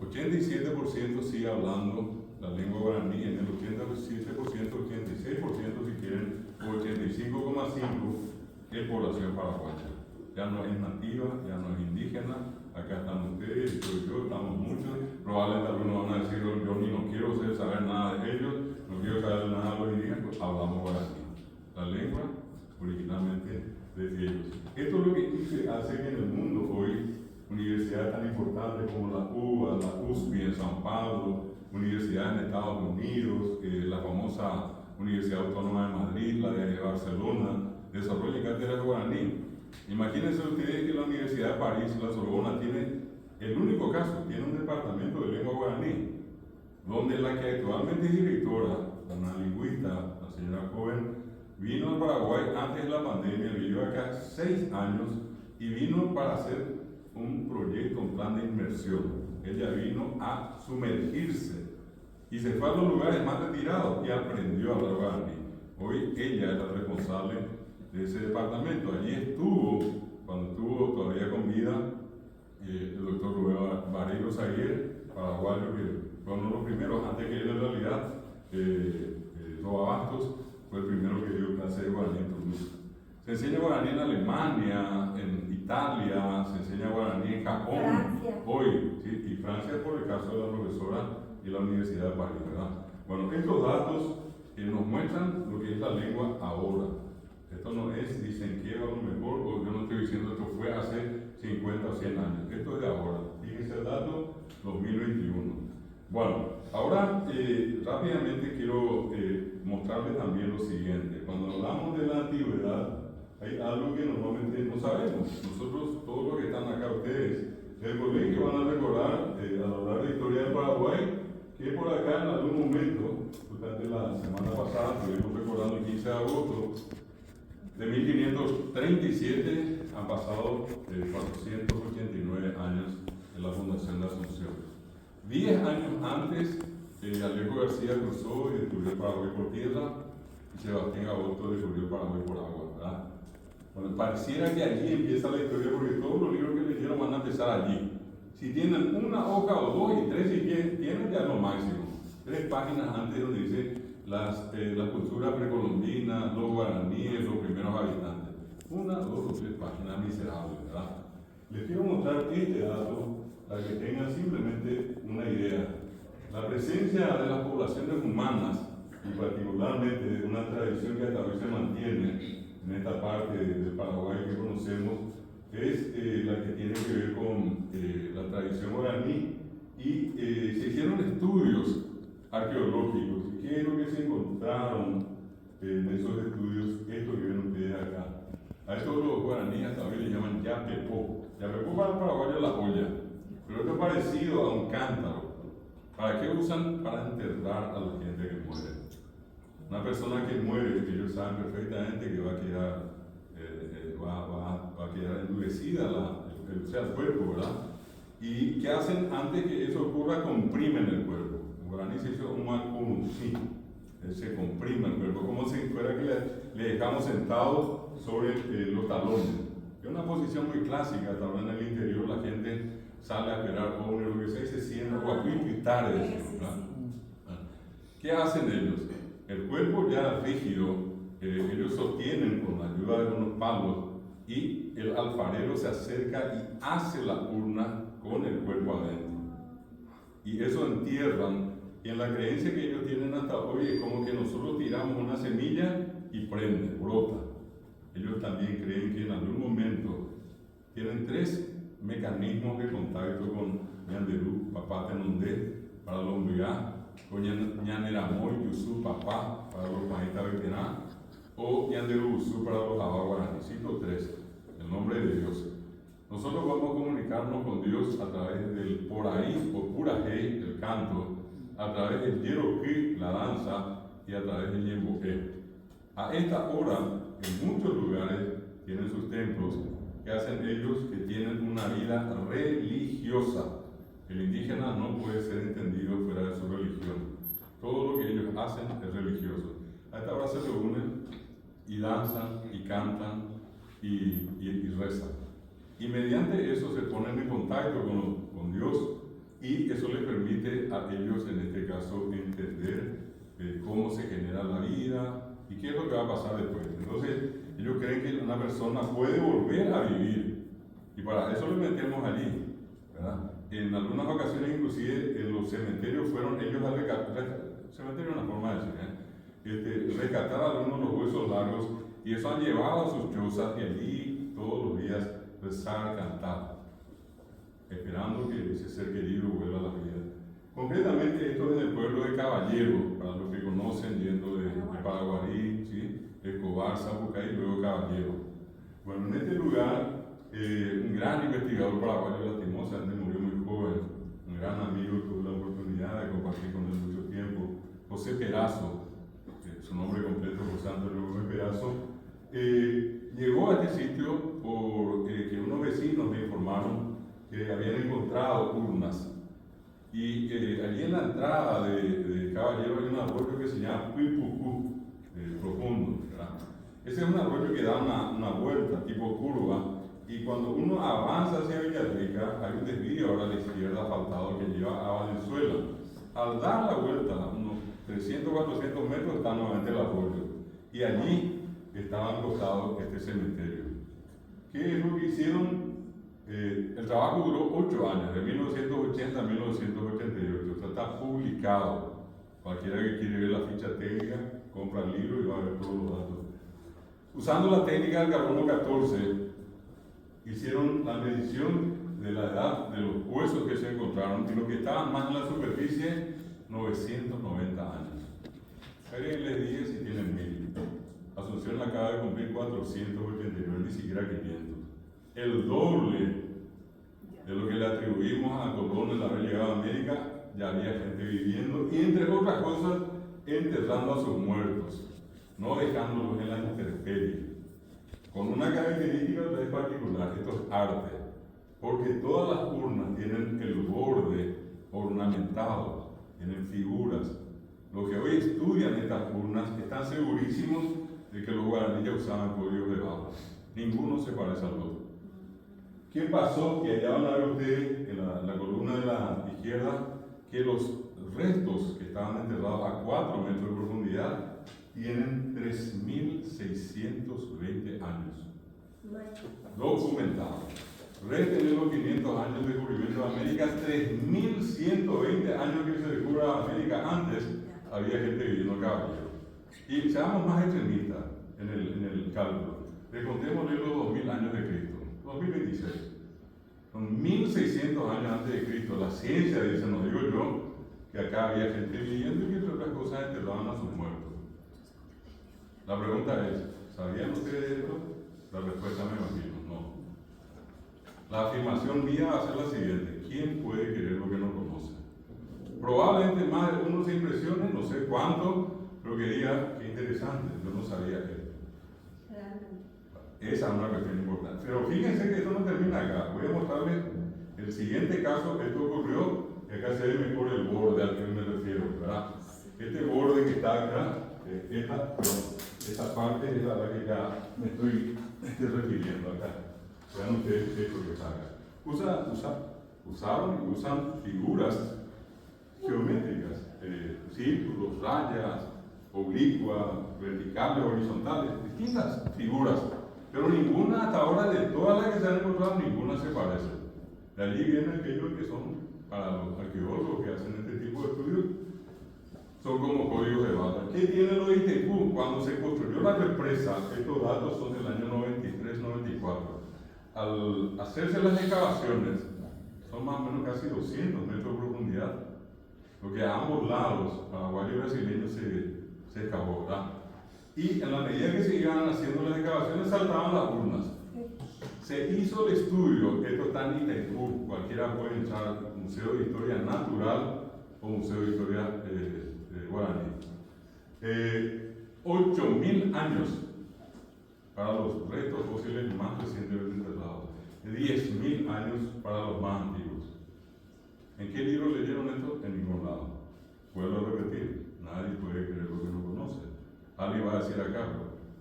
87% sigue hablando la lengua guaraní, en el 87%, 86% si quieren, o 85,5% es población paraguaya. Ya no es nativa, ya no es indígena, acá están ustedes, estoy yo, estamos muchos. Probablemente algunos van a decir, yo ni no quiero saber nada de ellos, no quiero saber nada de los indígenas, pues hablamos guaraní. La lengua originalmente de ellos. Esto es lo que hace que en el mundo hoy universidades tan importantes como la UBA, la USP en San Pablo, universidades en Estados Unidos, la famosa Universidad Autónoma de Madrid, la de Barcelona, desarrollen cátedras de guaraní. Imagínense ustedes que la Universidad de París, la Sorbona, tiene el único caso, tiene un departamento de lengua guaraní, donde la que actualmente es directora, una lingüista, la señora joven Vino al Paraguay antes de la pandemia, vivió acá 6 años y vino para hacer un proyecto, un plan de inversión. Ella vino a sumergirse y se fue a los lugares más retirados y aprendió a hablar guaraní. Hoy ella es la responsable de ese departamento. Allí estuvo, cuando estuvo todavía con vida, el doctor Rubén Barreiro Zaguer, paraguayo, que fue uno de los primeros, antes que él en realidad, Roa Bastos, fue el primero que dio clase de guaraní en Toulouse. Se enseña guaraní en Alemania, en Italia, se enseña guaraní en Japón, Francia. hoy, ¿sí? Y Francia por el caso de la profesora y la Universidad de París, ¿verdad? Bueno, estos datos nos muestran lo que es la lengua ahora. Esto no es, dicen que a lo mejor, o yo no estoy diciendo esto fue hace 50 o 100 años, esto es de ahora. Fíjense el dato, 2021. Bueno, ahora rápidamente quiero mostrarles también lo siguiente. Cuando hablamos de la antigüedad, hay algo que normalmente no sabemos. Nosotros, todos los que están acá, ustedes del colegio van a recordar, al hablar de historia del Paraguay, que por acá en algún momento, durante la semana pasada, estuvimos recordando el 15 de agosto de 1537, han pasado 489 años de la fundación de Asunción. 10 años antes, Alejo García cruzó y descubrió el Paraguay por tierra, y Sebastián Agosto descubrió el Paraguay por agua, ¿verdad? Bueno, pareciera que allí empieza la historia, porque todos los libros que leyeron van a empezar allí. Si tienen una hoja o dos y tres, si tienen ya lo máximo. 3 páginas antes donde dice la cultura precolombina, los guaraníes, los primeros habitantes. 1, 2 o 3 páginas miserables, ¿verdad? Les quiero mostrar este dato para que tengan simplemente una idea. La presencia de las poblaciones humanas, y particularmente de una tradición que hasta hoy se mantiene en esta parte del Paraguay que conocemos, es la que tiene que ver con la tradición guaraní, y se hicieron estudios arqueológicos. ¿Qué es lo que se encontraron en esos estudios? Esto que ven ustedes acá. A estos los guaraníes hasta hoy le llaman yapepó. Yapepó para el paraguayo es la olla, pero esto es parecido a un cántaro. ¿Para qué usan? Para enterrar a la gente que muere. Una persona que muere, ellos saben perfectamente que va a quedar, va a quedar endurecida el cuerpo, ¿verdad? ¿Y qué hacen antes que eso ocurra? Comprimen el cuerpo. En guaraní se hizo un macunucí, se comprime el cuerpo, como si fuera que le dejamos sentado sobre los talones. Es una posición muy clásica, hasta ahora en el interior la gente sale a esperar jóvenes, lo que sea, y se sienta guapito y tarde, ¿verdad? ¿Qué hacen ellos? El cuerpo ya rígido, ellos sostienen con la ayuda de unos palos, y el alfarero se acerca y hace la urna con el cuerpo adentro. Y eso entierran, y en la creencia que ellos tienen hasta hoy es como que nosotros tiramos una semilla y prende, brota. Ellos también creen que en algún momento tienen 3 mecanismos de contacto con Ñanderú, papá Tenondé, para los Ombigá, con Ñaneramoy, Yusú, papá, para los Juanita Veterán, o Ñanderú Usú para los Abaguaraní. Cito 3, el nombre de Dios. Nosotros vamos a comunicarnos con Dios a través del Poraí o Purajé, el canto, a través del Yeroquí, la danza, y a través del Yemboqué. A esta hora, en muchos lugares tienen sus templos. ¿Qué hacen ellos? Que tienen una vida religiosa. El indígena no puede ser entendido fuera de su religión. Todo lo que ellos hacen es religioso. A esta hora se reúnen y danzan y cantan y rezan. Y mediante eso se ponen en contacto con Dios, y eso les permite a ellos, en este caso, entender cómo se genera la vida y qué es lo que va a pasar después. Entonces, ellos creen que una persona puede volver a vivir, y para eso lo metemos allí, ¿verdad? En algunas ocasiones, inclusive, en los cementerios fueron ellos a cementerio es una forma de decir, rescatar algunos de los huesos largos, y eso han llevado a sus chozas, y allí todos los días rezar, cantar, esperando que ese ser querido vuelva a la vida. Concretamente, esto es en el pueblo de Caballero, para los que conocen, yendo de Paraguarí, ¿sí? Escobar, Zapucay y luego Caballero. Bueno, en este lugar, un gran investigador paraguayo, lastimosamente murió muy joven, un gran amigo, tuve la oportunidad de compartir con él mucho tiempo, José Perazo, su nombre completo, José Antonio Gómez Perazo, habían encontrado urnas. Y allí en la entrada de Caballero hay un arroyo que se llama Puipucú, profundo, ¿verdad? Ese es un arroyo que da una vuelta, tipo curva, y cuando uno avanza hacia Villarrica, hay un desvío ahora a la izquierda asfaltado que lleva a Valenzuela. Al dar la vuelta, unos 300, 400 metros, está nuevamente el arroyo. Y allí estaba encostado este cementerio. ¿Qué es lo que hicieron? El trabajo duró 8 años, de 1980 a 1988. O sea, está publicado. Cualquiera que quiere ver la ficha técnica, compra el libro y va a ver todos los datos. Usando la técnica del carbono 14, hicieron la medición de la edad de los huesos que se encontraron y los que estaban más en la superficie, 990 años. Alguien les diga si tienen 1000. Asunción acaba de cumplir 489, ni siquiera 500. El doble de lo que le atribuimos a Colón el haber llegado a América, ya había gente viviendo y, entre otras cosas, enterrando a sus muertos, no dejándolos en la intemperie. Con una característica es particular, esto es arte, porque todas las urnas tienen el borde ornamentado, tienen figuras. Los que hoy estudian estas urnas están segurísimos de que los guaraníes ya usaban códigos de barras. Ninguno se parece al otro. ¿Qué pasó? Que allá van a ver ustedes en la columna de la izquierda que los restos que estaban enterrados a 4 metros de profundidad tienen 3.620 años. Documentados. Retener los 500 años de descubrimiento de América, 3.120 años que se descubra América. Antes había gente viviendo acá. Y seamos más extremistas en el cálculo. Descontémosle los 2000 años de Cristo, 2026. Son 1600 años antes de Cristo. La ciencia dice, no digo yo, que acá había gente viviendo y que entre otras cosas enterraban a sus muertos. La pregunta es, ¿sabían ustedes esto? La respuesta me imagino, no. La afirmación mía va a ser la siguiente: ¿quién puede querer lo que no conoce? Probablemente más de uno se impresione, no sé cuánto, pero que diga, qué interesante, yo no sabía esto. Esa es una cuestión importante. Pero fíjense que esto no termina acá. Voy a mostrarles el siguiente caso. Esto ocurrió, y acá se ve mejor el borde al que me refiero, ¿verdad? Este borde que está acá, esta parte es a la que ya me estoy refiriendo acá. Vean ustedes esto que está acá. Usaron y usan figuras geométricas, círculos, rayas, oblicuas, verticales, horizontales, distintas figuras. Pero ninguna, hasta ahora, de todas las que se han encontrado, ninguna se parece. De allí vienen aquellos que son, para los arqueólogos que hacen este tipo de estudios, son como códigos de barra. ¿Qué tiene lo de Itaipú? Cuando se construyó la represa, estos datos son del año 93-94. Al hacerse las excavaciones, son más o menos casi 200 metros de profundidad, lo que a ambos lados, paraguayo y brasileño, se excavó, ¿verdad? Y en la medida que se iban haciendo las excavaciones, saltaban las urnas. Se hizo el estudio, esto está en Itaipú, cualquiera puede entrar al Museo de Historia Natural o Museo de Historia Guaraní. 8.000 años para los restos fósiles más recientemente enterrados, 10.000 años para los más antiguos. ¿En qué libro leyeron esto? En ningún lado. Vuelvo a repetir, nadie puede creer lo que no conoce. Alguien va a decir acá,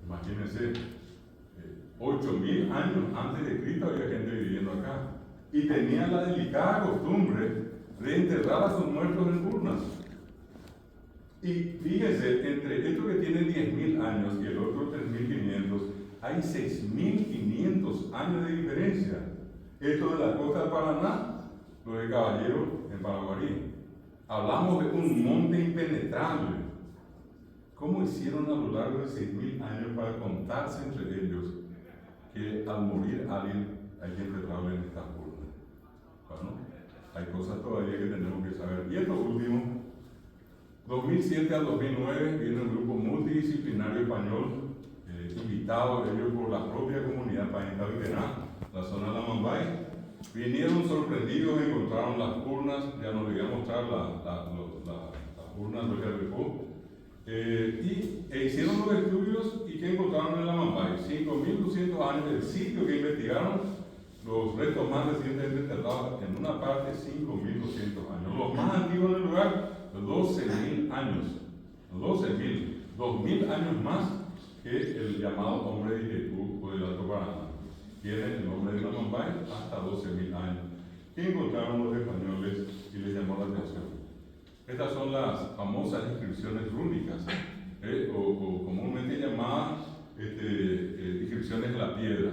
imagínense, 8.000 años antes de Cristo había gente viviendo acá y tenían la delicada costumbre de enterrar a sus muertos en urnas. Y fíjense, entre esto que tiene 10.000 años y el otro 3.500, hay 6.500 años de diferencia. Esto de la costa del Paraná, lo de Caballero en Paraguarí. Hablamos de un monte impenetrable. ¿Cómo hicieron a lo largo de 6.000 años para contarse entre ellos que al morir alguien hay que enterrarlo en estas urnas? Bueno, hay cosas todavía que tenemos que saber. Y esto último, 2007 al 2009 viene un grupo multidisciplinario español, invitado ellos por la propia comunidad paintaviquená, la zona de la Mambay. Vinieron sorprendidos, encontraron las urnas, ya nos voy a mostrar las urnas de Jericó. Hicieron los estudios y que encontraron en la Mambay, 5.200 años del sitio que investigaron, los restos más recientemente enterrados en una parte 5.200 años. Los más antiguos en el lugar, 12.000 años. 12.000, 2.000 años más que el llamado hombre de Ijekú o del Alto Paraná. Tiene el nombre de Lamambay hasta 12.000 años, que encontraron los españoles y les llamó la atención. Estas son las famosas inscripciones rúnicas, o comúnmente llamadas inscripciones en la piedra.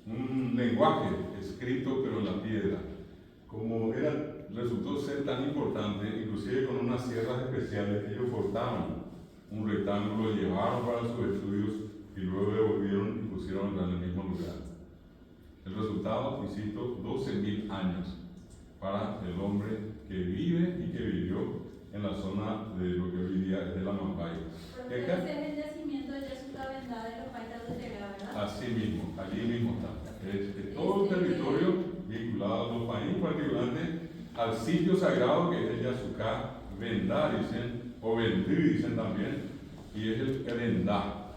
Un lenguaje escrito pero en la piedra. Como resultó ser tan importante, inclusive con unas sierras especiales, ellos cortaron un rectángulo, llevaron para sus estudios y luego devolvieron y pusieron en el mismo lugar. El resultado, insisto, 12.000 años para el hombre que vive y que vivió en la zona de lo que hoy día es de Lamambay. Porque ese es el yacimiento de Yasuca Vendada de los Paitas de Tega, ¿verdad? Así mismo, allí mismo está. Todo el territorio vinculado a los países, particularmente al sitio sagrado que es el Yasuca Vendá, dicen, o Vendí, dicen también, y es el Vendá,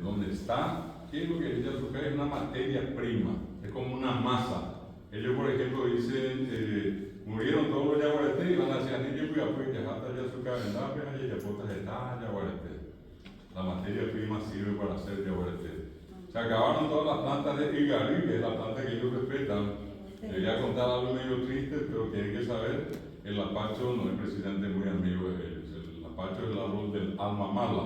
donde está. ¿Qué es lo que es el Yasuca? Es una materia prima, es como una masa. Ellos, por ejemplo, dicen, murieron todos los yaguaretés y van a decir, niño, cuya pues, que hasta Yasuca Vendá, pues, allá yapotas está yaguareté. La materia prima sirve para hacer yaguareté. Se acabaron todas las plantas de Igarí, que es la planta que ellos respetan. Les voy a contar algo medio triste, pero tienen que saber, el lapacho no es precisamente muy amigo de ellos. El lapacho es el árbol del alma mala.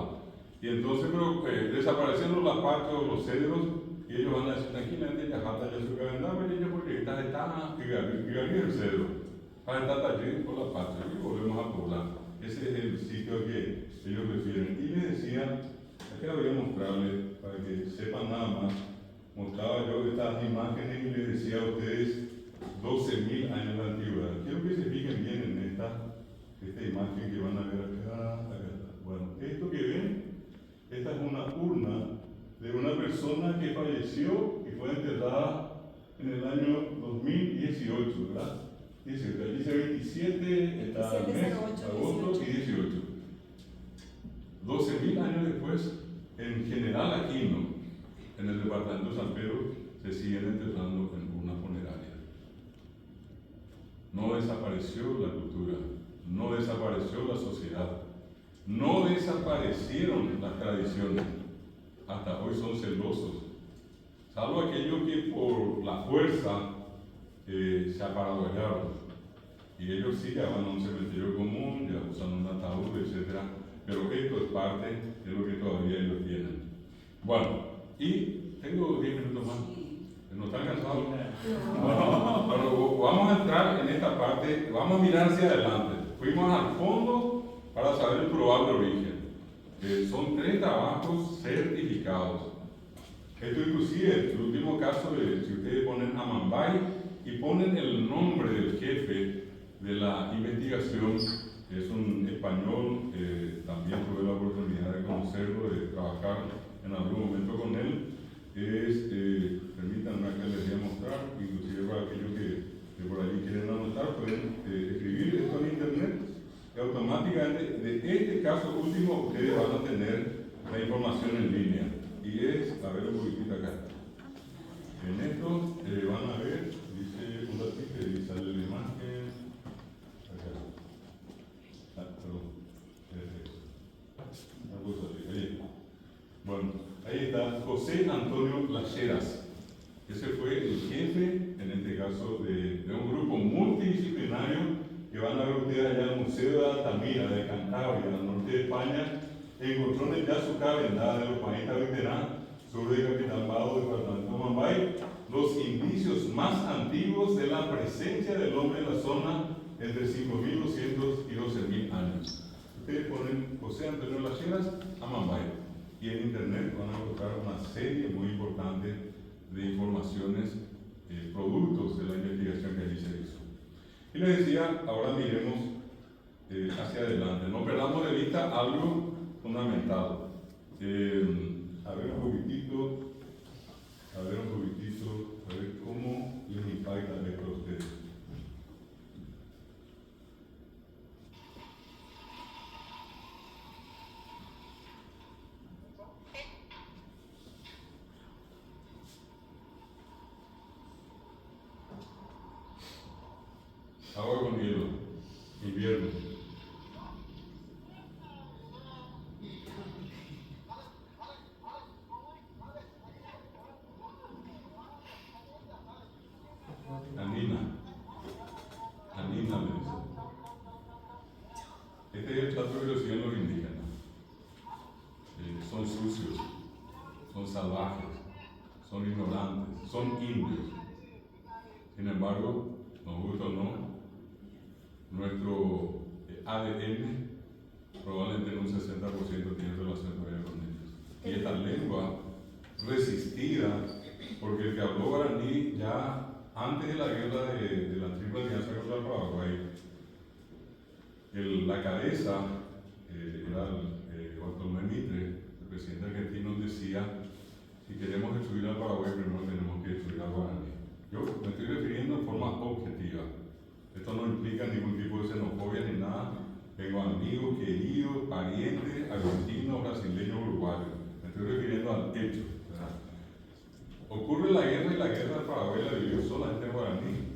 Y entonces, pero desaparecieron los lapachos, los cedros, y ellos van a decir, tranquilamente, ya jata ya su cadena, porque está Igarí el cedro. Para estar allí por lapacho, y volvemos a poblar. Ese es el sitio que ellos refieren. Y les decía, aquí la voy a mostrarles, para que sepan nada más. Mostraba yo estas imágenes y les decía a ustedes 12.000 años de antigüedad. Quiero que se fijen bien en esta imagen que van a ver acá. Bueno, esto que ven, esta es una urna de una persona que falleció y fue enterrada en el año 2018, ¿verdad? 18, allí dice 27, está el mes, 27, 08, agosto y 18. 12.000 años después, en General Aquino, en el departamento de San Pedro, se siguen enterrando en una funeraria. No desapareció la cultura, no desapareció la sociedad, no desaparecieron las tradiciones. Hasta hoy son celosos, salvo aquellos que por la fuerza se aparaguayaron. Y ellos sí ya van a un cementerio común, ya usan un ataúd, etc. Pero esto es parte de lo que todavía ellos tienen. Bueno, y tengo 10 minutos más. ¿No están cansados? Bueno, pero vamos a entrar en esta parte, vamos a mirar hacia adelante. Fuimos al fondo para saber el probable origen. Son 3 trabajos certificados. Esto inclusive, el último caso, si ustedes ponen Amambay y ponen el nombre del jefe de la investigación, es un español, también tuve la oportunidad de conocerlo, de trabajar en algún momento con él. Permítanme acá les voy a mostrar, inclusive para aquellos que por allí quieren anotar, pueden escribir esto en internet y automáticamente de este caso último ustedes van a tener la información en línea. Y es, a ver un poquitito acá. En esto van a ver, dice un ratito y sale la imagen. Acá. Perdón. Una cosa así, ahí. Bueno, ahí está José Antonio Lacheras. Ese fue el jefe, en este caso, de un grupo multidisciplinario que van a ver ustedes allá al Museo de Altamira, de Cantabria, al norte de España. Encontró en el Yasuca Vendá de los países veteranos, sur de Capital Bajo, departamento de Mambay, los indicios más antiguos de la presencia del hombre en la zona entre 5.200 y 12.000 años. Ustedes ponen José Antonio Lacheras a Mambay y en internet van a encontrar una serie muy importante de informaciones, productos de la investigación que allí se hizo. Y les decía, ahora miremos hacia adelante, no perdamos de vista algo fundamental. A ver un poquitito, a ver cómo les impacta esto a ustedes. Agua con hielo. Invierno. Anina le dice. Este es el plato que lo siguen los indígenas. Son sucios, son salvajes, son ignorantes, son indios. Sin embargo, nos gusta o no, nuestro ADN probablemente en un 60% tiene relación todavía con ellos. Y esta lengua resistida, porque el que habló guaraní ya antes de la guerra de la Triple Alianza contra el Paraguay, la cabeza era Bartolomé Mitre, el presidente argentino, decía: si queremos destruir al Paraguay, primero tenemos que destruir al guaraní. Yo me estoy refiriendo de forma objetiva. Esto no implica ningún tipo de xenofobia ni nada. Tengo amigos, queridos, parientes, argentinos, brasileños, uruguayos. Me estoy refiriendo al hecho, ¿verdad? Ocurre la guerra y la guerra del Paraguay la vivió solamente en guaraní.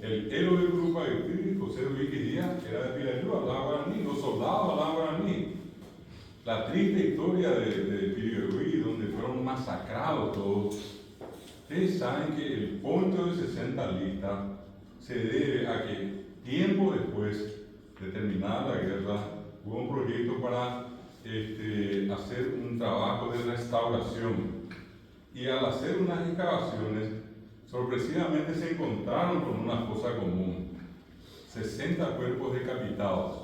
El héroe del grupo de José Luis Díaz era de Pirayú, hablaba guaraní, los soldados hablaban guaraní. La triste historia de Pirayú, donde fueron masacrados todos. Ustedes saben que el poncho de 60 listas se debe a que tiempo después de terminar la guerra hubo un proyecto para hacer un trabajo de restauración. Y al hacer unas excavaciones, sorpresivamente se encontraron con una fosa común: 60 cuerpos decapitados.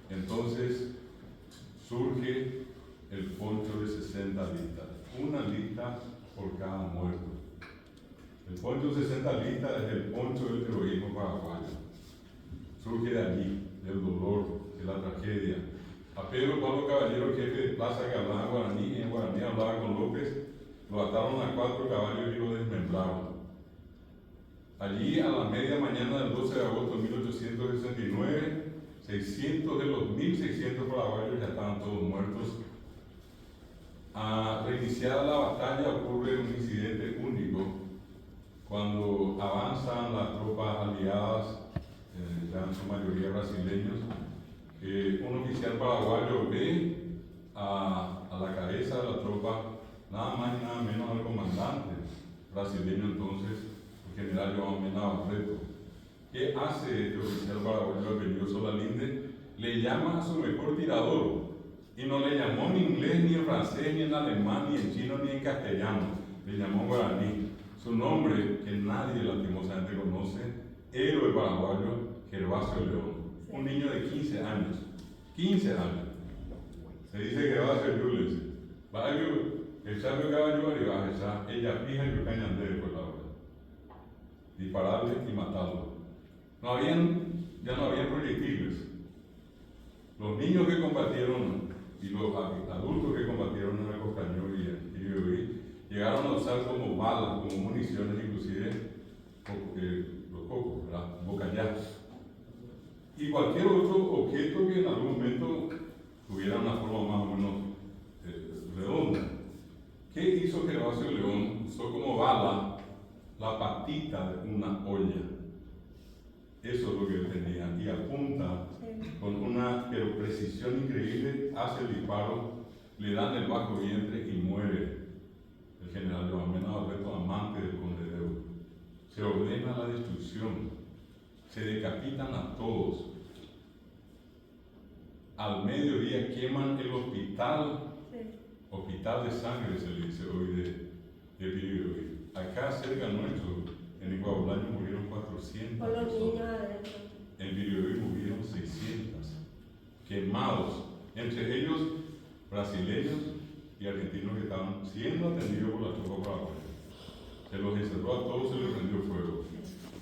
Entonces surge el poncho de 60 listas, una lista por cada muerto. El poncho de 60 listas es el poncho del heroísmo paraguayo. Surge de allí, del dolor, de la tragedia. A Pedro Pablo Caballero, jefe de plaza que hablaba guaraní, y en guaraní hablaba con López, lo ataron a 4 caballos y lo desmembraron. Allí, a la media mañana del 12 de agosto de 1869, 600 de los 1.600 paraguayos ya estaban todos muertos. Reiniciada la batalla, ocurre un incidente único cuando avanzan las tropas aliadas, ya en su mayoría brasileños. Un oficial paraguayo ve a la cabeza de la tropa nada más y nada menos al comandante brasileño entonces, el general João Mena Barreto. ¿Qué hace este oficial paraguayo apellido Solalinde? Le llama a su mejor tirador, y no le llamó en inglés, ni en francés, ni en alemán, ni en chino, ni en castellano, le llamó en guaraní. Su nombre, que nadie lastimosamente conoce, héroe paraguayo, Gervasio León. Un niño de 15 años. 15 años. Se dice Gervasio Jules. El sabio caballo y va a echar, ella fija y cañandé después la hora. Dispararle y matarlo. Ya no habían proyectiles. Los niños que combatieron y los adultos que combatieron en el Cocañón y en Iriobí llegaron a usar como balas, como municiones, inclusive los cocos, ¿verdad? Bocayá. Y cualquier otro objeto que en algún momento tuviera una forma más o menos redonda. ¿Qué hizo Gervasio León? Usó como bala la patita de una olla. Eso es lo que él tenía. Y apunta con una precisión increíble, hace el disparo, le dan el bajo vientre y muere el general João Mena Barreto, amante del conde de Evo. Se ordena la destrucción, se decapitan a todos. Al mediodía queman el hospital de sangre, se le dice hoy de Piribí. Acá cerca nuestro, en Iguabulaño, murieron 400 Con los niños personas. adentro. En Piribí murieron 600, quemados, entre ellos brasileños y argentinos que estaban siendo atendidos por la tropa paraguaya. Se los encerró a todos, se les prendió fuego.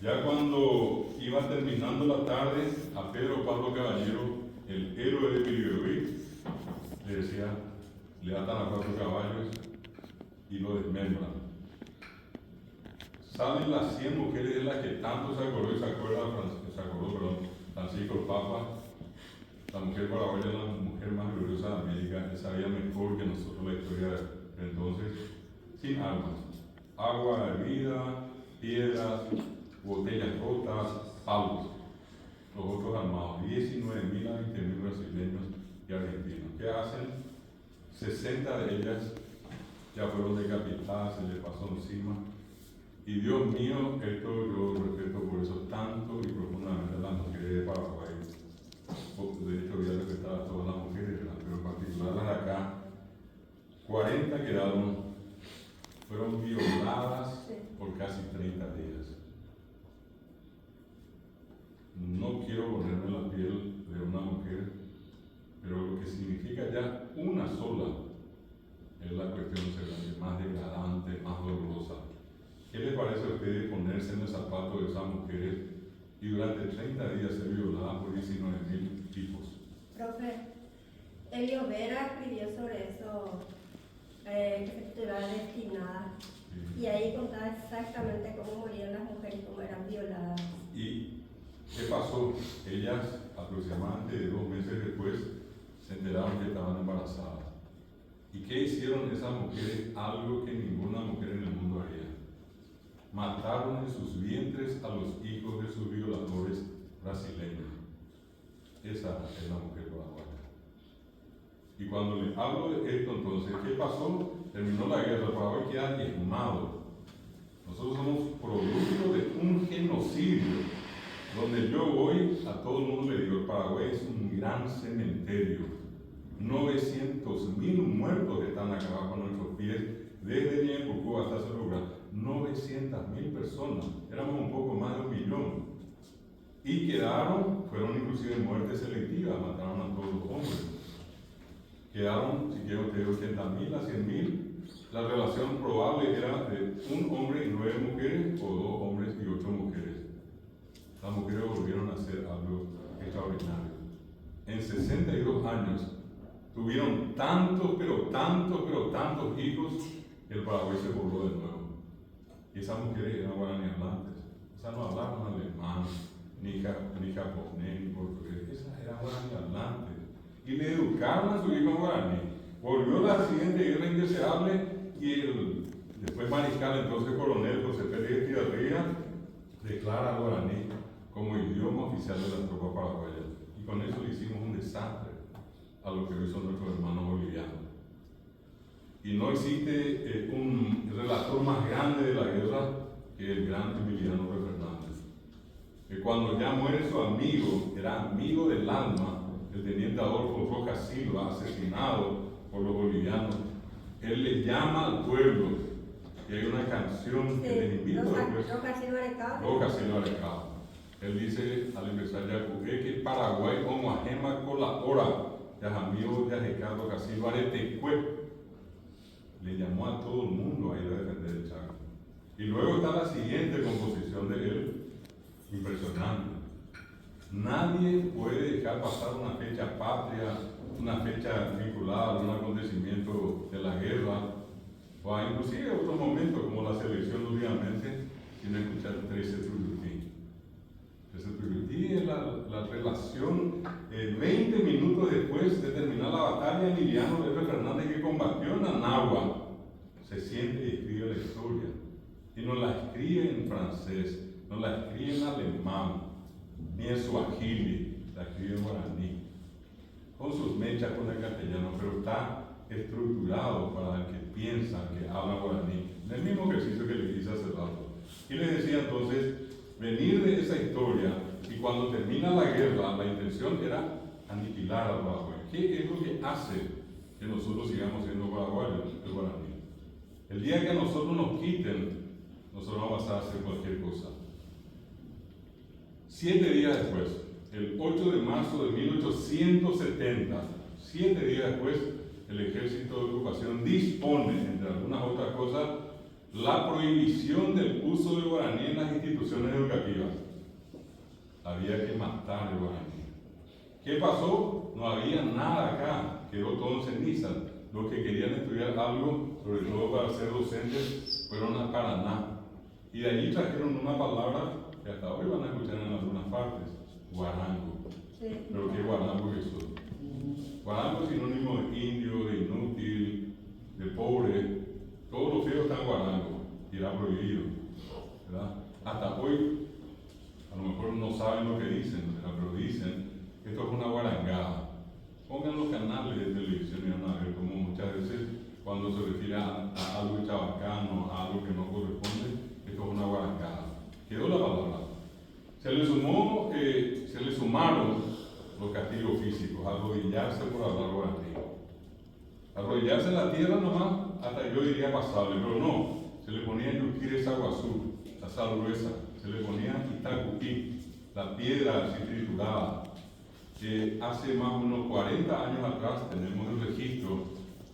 Ya cuando iba terminando la tarde, a Pedro Pablo Caballero, el héroe de Piribí, le decía, le atan a 4 caballos y lo desmembran. Salen las 100 mujeres de las que tanto se acordó Francisco el Papa. La mujer paraguaya es la mujer más gloriosa de América, él sabía mejor que nosotros la historia de entonces, sin armas, agua, bebida, piedras, botellas rotas, palos. Los otros armados, 19.000 a 20.000 brasileños y argentinos. ¿Qué hacen? 60 de ellas ya fueron decapitadas, se les pasó encima. Y Dios mío, esto yo respeto por eso tanto y profundamente a las mujeres de Paraguay. De hecho, voy a respetar a todas las mujeres, pero en particular las de acá. 40 fueron violadas por casi 30 días. No quiero ponerme en la piel de una mujer, pero lo que significa ya una sola es la cuestión más degradante, más dolorosa. ¿Qué les parece a ustedes ponerse en el zapato de esas mujeres y durante 30 días ser violadas por 19.000 tipos? Profe, Elio Vera escribió sobre eso, que se titulaba Destinada, y ahí contaba exactamente cómo morían las mujeres y cómo eran violadas. ¿Y qué pasó? Ellas, aproximadamente 2 meses después, se enteraron que estaban embarazadas. ¿Y qué hicieron esas mujeres? Algo que ninguna mujer en el mundo haría. Mataron en sus vientres a los hijos de sus violadores brasileños. Esa es la mujer paraguaya. Y cuando les hablo de esto, entonces, ¿qué pasó? Terminó la guerra, Paraguay queda diezmado. Nosotros somos producto de un genocidio, donde yo voy, a todo el mundo le digo, el Paraguay es un gran cementerio. 900.000 muertos están acá bajo nuestros pies, desde Ñeembucú hasta ese lugar. 900.000 personas, éramos un poco más de 1 millón. Y fueron inclusive muertes selectivas, mataron a todos los hombres. Quedaron, si quiero ustedes, 80.000 a 100.000. La relación probable era de 1 hombre y 9 mujeres, o 2 hombres y 8 mujeres. Las mujeres volvieron a hacer algo extraordinario. En 62 años tuvieron tantos hijos que el Paraguay se pobló de nuevo. Y esas mujeres eran guaraní hablantes. Esas no hablaban alemán, ni japonés, ni portugués. Esas eran guaraní hablantes. Y le educaron a su hijo guaraní. Volvió la siguiente guerra indeseable y después mariscal, entonces coronel José Pérez Estigarribia, declara al guaraní como idioma oficial de las tropas paraguayas. Y con eso le hicimos un desastre a lo que hoy son nuestros hermanos bolivianos. Y no existe un relator más grande de la guerra que el gran Emiliano Rey Fernández. Que cuando ya muere su amigo, era amigo del alma, el teniente Adolfo Rojas Silva, asesinado por los bolivianos, él le llama al pueblo, y hay una canción que les invito después. Rojas Silva Arecao. Él dice al empresario que Paraguay como ajema colabora, Yajamío Yajecardo Casillo Aretecue. Le llamó a todo el mundo a ir a defender el Chaco. Y luego está la siguiente composición de él, impresionante. Nadie puede dejar pasar una fecha patria, una fecha vinculada a un acontecimiento de la guerra, o inclusive otros momentos como la selección últimamente, sin escuchar 13 Tuyutí. 13 Tuyutí es la relación, 20 minutos después de terminar la batalla, Emiliano Rey Fernández, que combatió en Anagua, se siente y escribe la historia. Y no la escribe en francés, no la escribe en alemán, ni en suajili, la escribe en guaraní, con sus mechas con el castellano, pero está estructurado para el que piensa que habla guaraní, en el mismo ejercicio que le hice hace rato. Y les decía entonces, venir de esa historia, y cuando termina la guerra, la intención era aniquilar al Paraguay. ¿Qué es lo que hace que nosotros sigamos siendo paraguayos? El guaraní. El día que a nosotros nos quiten, nosotros vamos a pasar a hacer cualquier cosa. 7 días después, el 8 de marzo de 1870, 7 días después, el ejército de ocupación dispone, entre algunas otras cosas, la prohibición del uso del guaraní en las instituciones educativas. Había que matar el guaraní. ¿Qué pasó? No había nada acá, quedó todo en ceniza. Los que querían estudiar algo, sobre todo para ser docentes, fueron a Paraná. Y de allí trajeron una palabra que hasta hoy van a escuchar en algunas partes, guarango. Sí. ¿Pero qué guarango es eso? Guarango es sinónimo de indio, de inútil, de pobre. Todos los feos están guarango y era prohibido, ¿verdad? Hasta hoy lo mejor no saben lo que dicen, pero dicen que esto es una guarangada. Pongan los canales de televisión y van a ver cómo muchas veces cuando se refiere a algo chabacano, a algo que no corresponde, esto es una guarangada. Quedó la palabra. Se le sumaron los castigos físicos, arrodillarse por hablar guaraní. Arrodillarse en la tierra nomás, hasta yo diría pasable, pero no. Se le ponía yuquires aguazú, la sal gruesa. Se le ponía itacuquí, la piedra así triturada. Hace más o menos 40 años atrás tenemos el registro,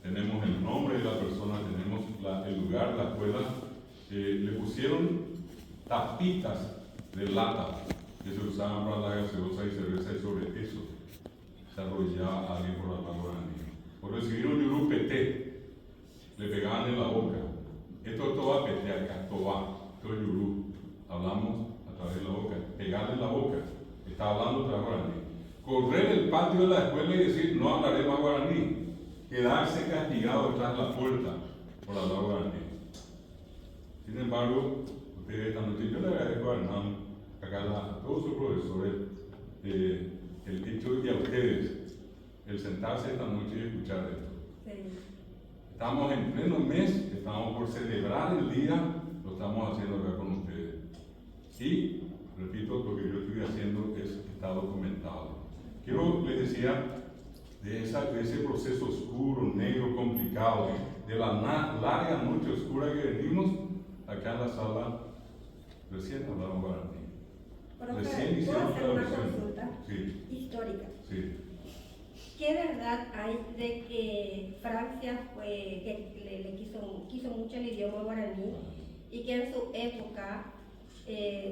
tenemos el nombre de la persona, tenemos el lugar, la escuela. Le pusieron tapitas de lata que se usaban para la gaseosa y cerveza, y sobre eso se arrodillaba a alguien por hablar guaraní. Por recibir un yurupete, le pegaban en la boca. Esto es toba peteaca, toba, todo yurú. Hablamos a través de la boca, pegarle en la boca. Está hablando otra guaraní. Correr el patio de la escuela y decir, no hablaré más guaraní. Quedarse castigado detrás de la puerta por hablar guaraní. Sin embargo, ustedes esta noche, yo le agradezco a Hernán, a todos sus profesores, el hecho y a ustedes, el sentarse esta noche y escuchar esto. Sí. Estamos en pleno mes, estamos por celebrar el día, lo estamos haciendo acá con ustedes. Y, repito, lo que yo estoy haciendo está documentado. Les decía de ese proceso oscuro, negro, complicado, de la larga noche oscura que venimos, acá en la sala, recién hablaron guaraní. Recién ¿Puedo hicieron hacer una traducción. consulta Sí, histórica? sí. ¿Qué verdad hay de que Francia le quiso mucho el idioma guaraní y que en su época,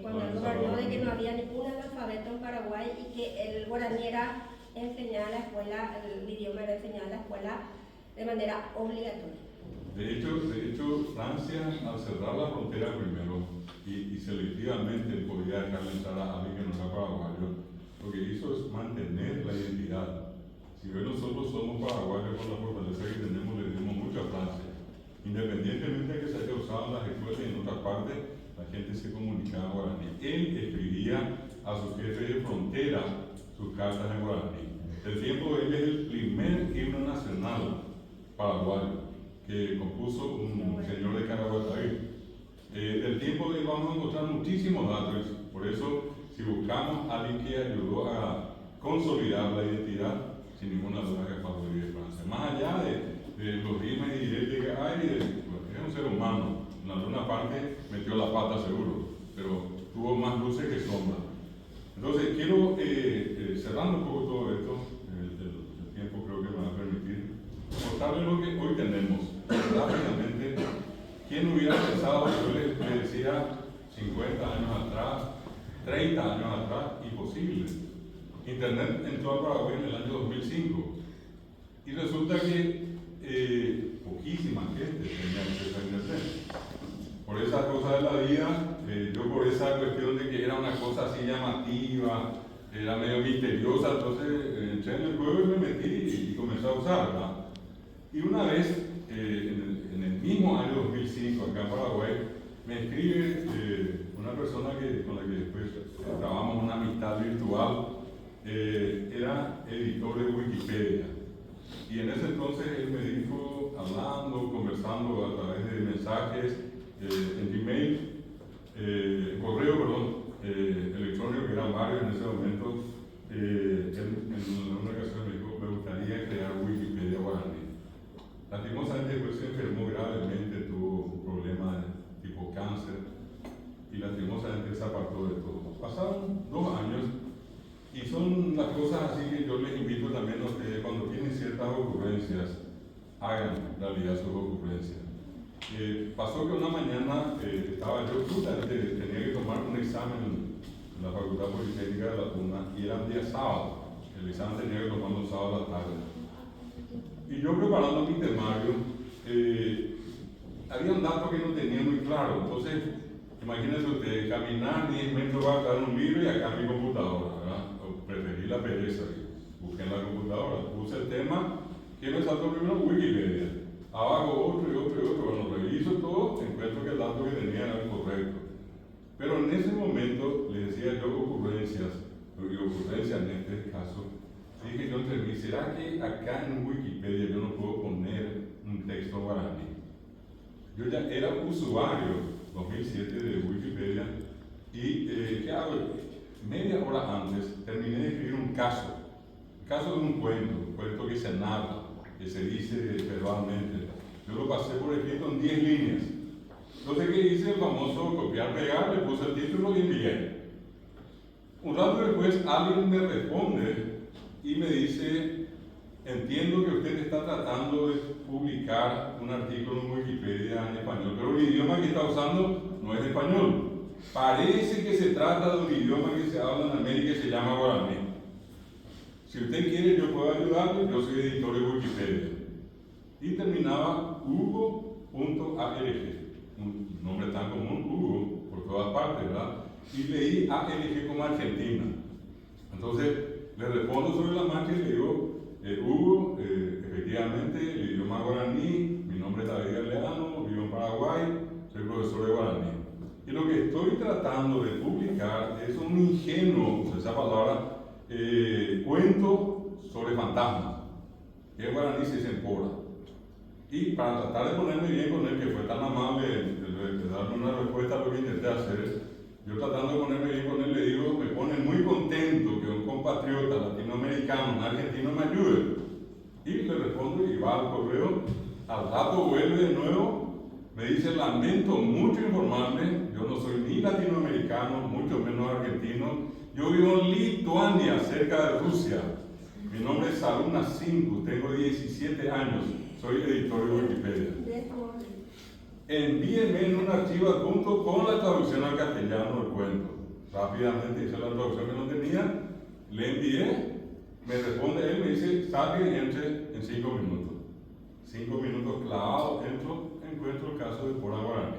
cuando él gobernó, de que no había ningún analfabeto en Paraguay y que el guaraní era enseñado en la escuela, el idioma era enseñado en la escuela de manera obligatoria? De hecho, Francia, al cerrar la frontera primero y selectivamente podía dejarle entrar a alguien que no era paraguayo, lo que hizo es mantener la identidad. Si hoy nosotros somos paraguayos por la fortaleza que tenemos, le dimos mucho a Francia. Independientemente de que se haya usado en las escuelas y en otras partes, la gente se comunicaba en guaraní. Él escribía a sus jefes de frontera sus cartas en guaraní. El tiempo de él es el primer himno nacional paraguayo que compuso un señor de Caraguatay. Del tiempo de él vamos a encontrar muchísimos datos. Por eso, si buscamos a alguien que ayudó a consolidar la identidad, sin ninguna duda que Pablo de Francia. Más allá de los rimes y diretes que hay, es un ser humano. En alguna parte metió la pata seguro, pero tuvo más luces que sombras. Entonces, quiero, cerrando un poco todo esto, el tiempo creo que me va a permitir, mostrarles lo que hoy tenemos. Rápidamente, ¿quién hubiera pensado, yo les decía, 50 años atrás, 30 años atrás, imposible? Internet entró a Paraguay en el año 2005 y resulta que poquísima gente tenía acceso a Internet. Por esa cosa de la vida, yo por esa cuestión de que era una cosa así llamativa, era medio misteriosa, entonces entré en el juego y me metí y comencé a usar, ¿verdad? Y una vez, en el mismo año 2005, acá en Paraguay, me escribe una persona con la que después trabajamos una amistad virtual. Era editor de Wikipedia y en ese entonces él me dijo, hablando, conversando a través de mensajes en Gmail, correo electrónico, que eran varios en ese momento, él en una ocasión me dijo, me gustaría crear Wikipedia guaraní. Lastimosamente después se enfermó gravemente, tuvo un problema de tipo cáncer y lastimosamente se apartó de todo. Pasaron 2 años. Y son las cosas así que yo les invito también a ustedes, cuando tienen ciertas ocurrencias, hagan realidad sus ocurrencias. Pasó que una mañana estaba yo, justamente tenía que tomar un examen en la Facultad Politécnica de La Tuna y era un día sábado. El examen tenía que tomarlo un sábado a la tarde. Y yo preparando mi temario, había un dato que no tenía muy claro. Entonces, imagínense ustedes, caminar 10 metros para dar un libro y acá mi computadora, ¿verdad? Preferí la pereza, busqué en la computadora, puse el tema, que me saltó primero Wikipedia, abajo otro y otro y otro, bueno, reviso todo, encuentro que el dato que tenía era el correcto, Pero en ese momento le decía yo ocurrencias en este caso. Dije yo entre mí, ¿será que acá en Wikipedia yo no puedo poner un texto guaraní? Yo ya era usuario 2007 de Wikipedia y ¿qué hago? Media hora antes terminé de escribir un caso de un cuento que se narra, que se dice verbalmente. Yo lo pasé por escrito en 10 líneas. Entonces, ¿qué hice? El famoso copiar-pegar, le puse el título y envié. Un rato después alguien me responde y me dice, entiendo que usted está tratando de publicar un artículo en Wikipedia en español, pero el idioma que está usando no es español. Parece que se trata de un idioma que se habla en América y se llama guaraní. Si usted quiere, yo puedo ayudarle, yo soy editor de Wikipedia. Y terminaba Hugo.alg, un nombre tan común, Hugo, por todas partes, ¿verdad? Y leí ALG como Argentina. Entonces, le respondo sobre la marcha y le digo, Hugo, efectivamente, el idioma guaraní, mi nombre es David Galeano, vivo en Paraguay, soy profesor de guaraní. Y lo que estoy tratando de publicar es un ingenuo, usa esa palabra, cuento sobre fantasmas, que en guaraní se dice empora. Y para tratar de ponerme bien con él, que fue tan amable de darme una respuesta a lo que intenté hacer, yo tratando de ponerme bien con él, le digo, me pone muy contento que un compatriota latinoamericano, un argentino, me ayude. Y le respondo y va al correo, al rato vuelve de nuevo, me dice, lamento mucho informarle, yo no soy ni latinoamericano, mucho menos argentino, yo vivo en Lituania, cerca de Rusia. Mi nombre es Saruna Singh, tengo 17 años, soy editor de Wikipedia. Envíeme en un archivo adjunto con la traducción al castellano del cuento. Rápidamente hice la traducción que no tenía, le envié, me responde él, me dice, salga y entre en 5 minutos. 5 minutos clavados, encuentro el caso de Pora Guaraní.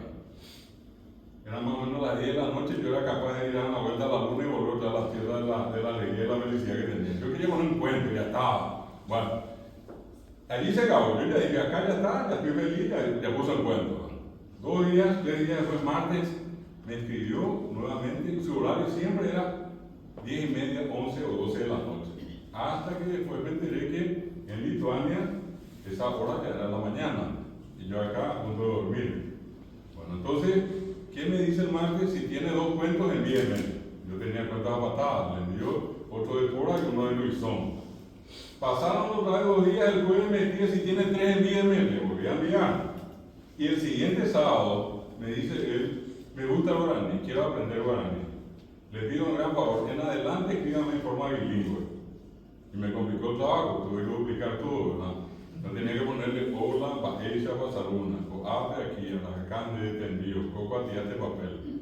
Era más o menos las 10 de la noche, yo era capaz de ir a una vuelta a la luna y volver otra a la tierra de la alegría y la felicidad que tenía. Yo quería poner un cuento, ya estaba. Bueno, allí se acabó. Yo ya dije, acá ya está, ya estoy feliz, ya puse el cuento. 2 días, 3 días después, martes, me escribió nuevamente. Su horario siempre era 10:30, 11 o 12 de la noche. Hasta que después me enteré que en Lituania esa hora ya era la mañana y yo acá a punto de dormir. Bueno, entonces, ¿qué me dice el martes? Si tiene 2 cuentos, envíeme. Yo tenía cuentas a patadas, le envió otro de Pora y uno de Luisón. Pasaron otra vez 2 días, el jueves me decía, si tiene 3, envíeme, le volví a enviar. Y el siguiente sábado me dice él, me gusta el guaraní, quiero aprender guaraní. Le pido un gran favor, en adelante escríbame en forma bilingüe. Y me complicó el trabajo, tuve que duplicar todo, ¿verdad? No tenía que ponerle hola, baecha, pasaruna, o abre aquí, a la cande de envío, coco a de papel.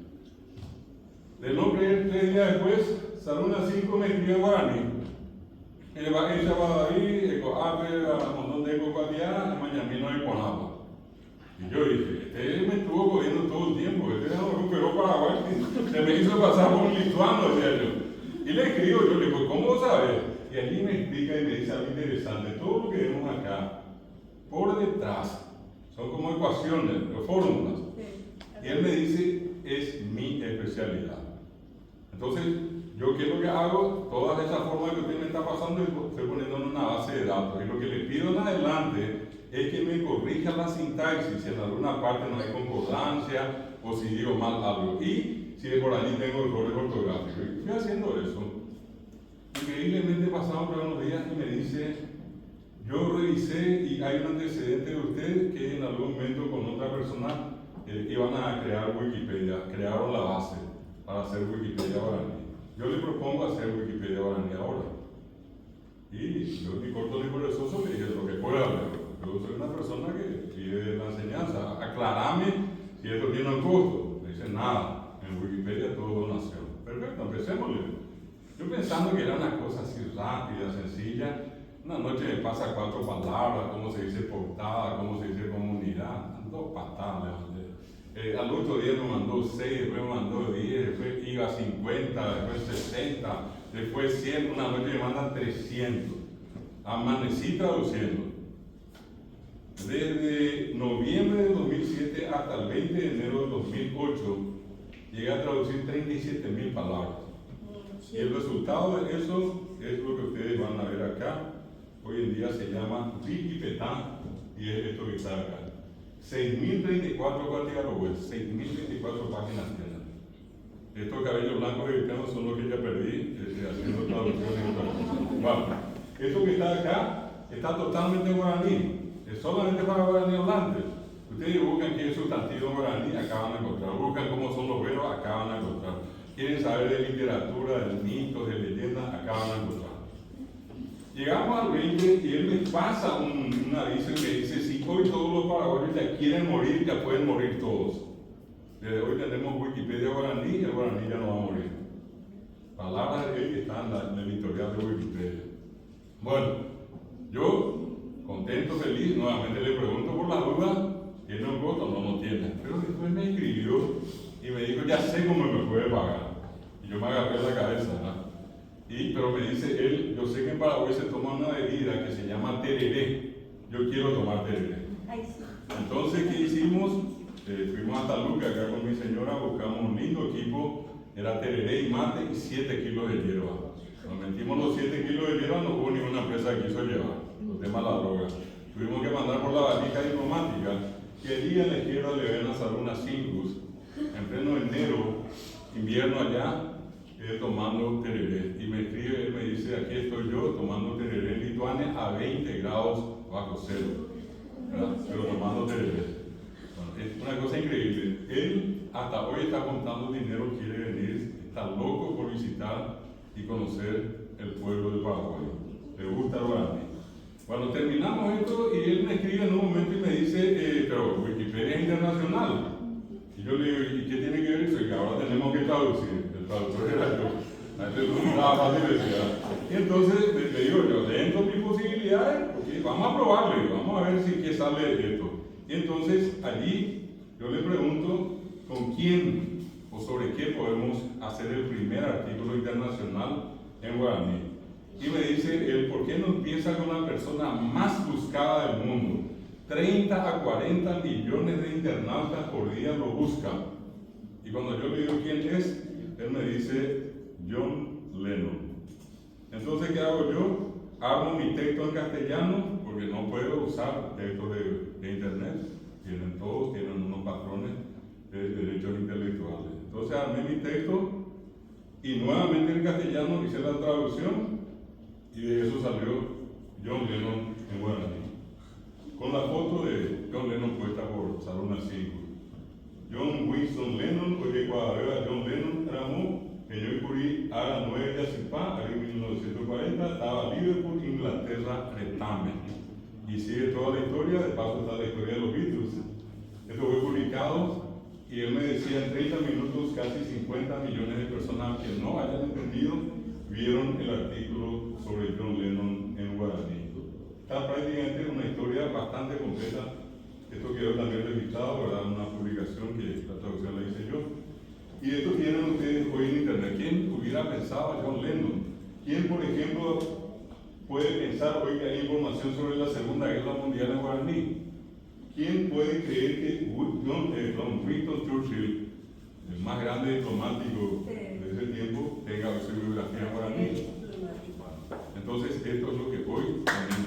De no creer, 3 días después, Saruna 5 me escribió en guaraní. El baecha va ahí, el abre a un montón de coco a mañana no hay con agua. Y yo dije, este me estuvo jodiendo todo el tiempo, este no recuperó Paraguay, se me hizo pasar por un lituano, decía yo. Y le escribo, yo le digo, ¿cómo sabes? Y allí me explica y me dice algo interesante, todo lo que vemos acá, por detrás, son como ecuaciones, fórmulas. Y él me dice, es mi especialidad. Entonces, yo qué es lo que hago, todas esas formas que usted me está pasando, estoy poniendo en una base de datos. Y lo que le pido en adelante es que me corrija la sintaxis, si en alguna parte no hay concordancia o si digo mal algo. Y si de por allí tengo errores ortográficos. Y estoy haciendo eso. Increíblemente pasaron por unos días y me dice, yo revisé y hay un antecedente de usted que en algún momento con otra persona iban a crear Wikipedia, crearon la base para hacer Wikipedia guaraní. Yo le propongo hacer Wikipedia guaraní ahora. Y yo ni corto ni perezoso le dije lo que pueda hacer. Yo soy una persona que pide la enseñanza, aclarame si esto tiene un costo. Me dice nada, en Wikipedia todo donación. Perfecto, empecémosle. Yo pensando que era una cosa así rápida, sencilla, una noche me pasa 4 palabras, cómo se dice portada, cómo se dice comunidad, 2 patadas. Al otro día me mandó 6, después me mandó 10, después iba a 50, después 60, después 100, una noche me mandan 300. Amanecí traduciendo. Desde noviembre de 2007 hasta el 20 de enero de 2008, llegué a traducir 37.000 palabras. Y el resultado de eso es lo que ustedes van a ver acá. Hoy en día se llama Wikipedia y es esto que está acá. 6.034 cuartillas, 6.024 páginas tienen. Estos cabellos blancos cristianos son los que ya perdí haciendo traducciones. Bueno, esto que está acá está totalmente en guaraní. Es solamente para guaraní hablantes. Ustedes buscan qué es sustantivo en guaraní, acá van a encontrar. Buscan cómo son los verbos, acá van a encontrar. Quieren saber de literatura, de mitos, de leyendas, acá van a encontrar. Llegamos al 20 y él me pasa un aviso y me dice, si hoy todos los paraguayos ya quieren morir, ya pueden morir todos. Desde hoy tenemos Wikipedia guaraní y el guaraní ya no va a morir. Palabras de él que están en el historial de Wikipedia. Bueno, yo, contento, feliz, nuevamente le pregunto por la duda, ¿tiene un costo? No tiene. Pero después me escribió y me dijo, ya sé cómo me puede pagar. Y yo me agarré la cabeza, ¿no? Pero me dice él, yo sé que en Paraguay se toma una bebida que se llama tereré. Yo quiero tomar tereré. Entonces, ¿qué hicimos? Fuimos hasta Luca, acá con mi señora, buscamos un lindo equipo, era tereré y mate y 7 kilos de hierba. Nos metimos los 7 kilos de hierba, no hubo ninguna empresa que quiso llevar, los temas de la droga. Tuvimos que mandar por la valija diplomática, que el día a la izquierda le ven a Saruna Singus, en pleno enero, invierno allá, tomando tereré. Y me escribe, él me dice, aquí estoy yo tomando tereré en Lituania a 20 grados bajo cero, ¿verdad? Pero tomando tereré. Bueno, es una cosa increíble. Él hasta hoy está contando dinero, quiere venir, está loco por visitar y conocer el pueblo de Paraguay. Le gusta el guaraní. Cuando terminamos esto, y él me escribe en un momento y me dice, pero Wikipedia es internacional. Y yo le digo, ¿y qué tiene que ver eso? Y que ahora tenemos que traducir. El traductor era yo. No estaba fácil decir. Y entonces le digo yo, dentro de mis posibilidades, okay, vamos a probarle, vamos a ver si qué sale de esto. Y entonces allí yo le pregunto con quién o sobre qué podemos hacer el primer artículo internacional en guaraní. Y me dice él, ¿por qué no empieza con la persona más buscada del mundo? 30 a 40 millones de internautas por día lo buscan. Y cuando yo le digo quién es, él me dice John Lennon. Entonces, ¿qué hago yo? Armo mi texto en castellano, porque no puedo usar textos de internet. Todos tienen unos patrones de derechos intelectuales. Entonces armé mi texto y nuevamente en castellano hice la traducción y de eso salió John Lennon en guaraní. Con la foto de John Lennon puesta por Saruna Singus. John Winston Lennon, porque cuadra John Lennon, Ramón, que yo incurrí a las 9 de Azipá, en 1940, estaba Liverpool, Inglaterra, Retame. Y sigue toda la historia, de paso está la historia de los Beatles. Esto fue publicado y él me decía en 30 minutos casi 50 millones de personas que no hayan entendido vieron el artículo sobre John Lennon en guaraní. Está prácticamente una historia bastante completa. Esto quedó también registrado, ¿verdad? Una publicación que la traducción la hice yo. Y esto tienen ustedes hoy en internet. ¿Quién hubiera pensado a John Lennon? ¿Quién, por ejemplo, puede pensar hoy que hay información sobre la Segunda Guerra Mundial en guaraní? ¿Quién puede creer que Winston Churchill, el más grande diplomático de ese tiempo, tenga su bibliografía en guaraní? Entonces, esto es lo que hoy también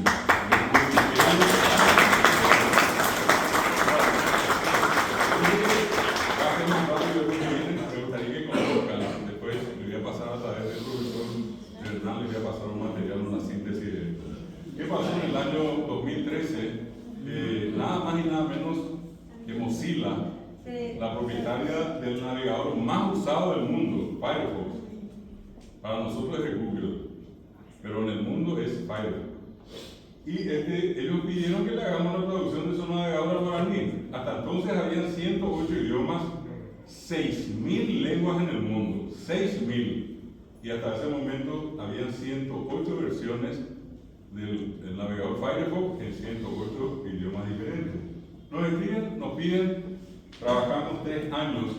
me gustaría que conozcan. Después le voy a pasar a través del profesor Hernán, le voy a pasar un material, una síntesis de esto. ¿Qué pasó en el año 2013? Nada más y nada menos que Mozilla, la propietaria del navegador más usado del mundo, Firefox. Para nosotros es Google, pero en el mundo es Firefox. Y ellos pidieron que le hagamos la traducción de su navegador al guaraní. Hasta entonces habían 108 idiomas, 6.000 lenguas en el mundo, 6.000. Y hasta ese momento habían 108 versiones del navegador Firefox en 108 idiomas diferentes. Nos escriben, nos piden, trabajamos 3 años,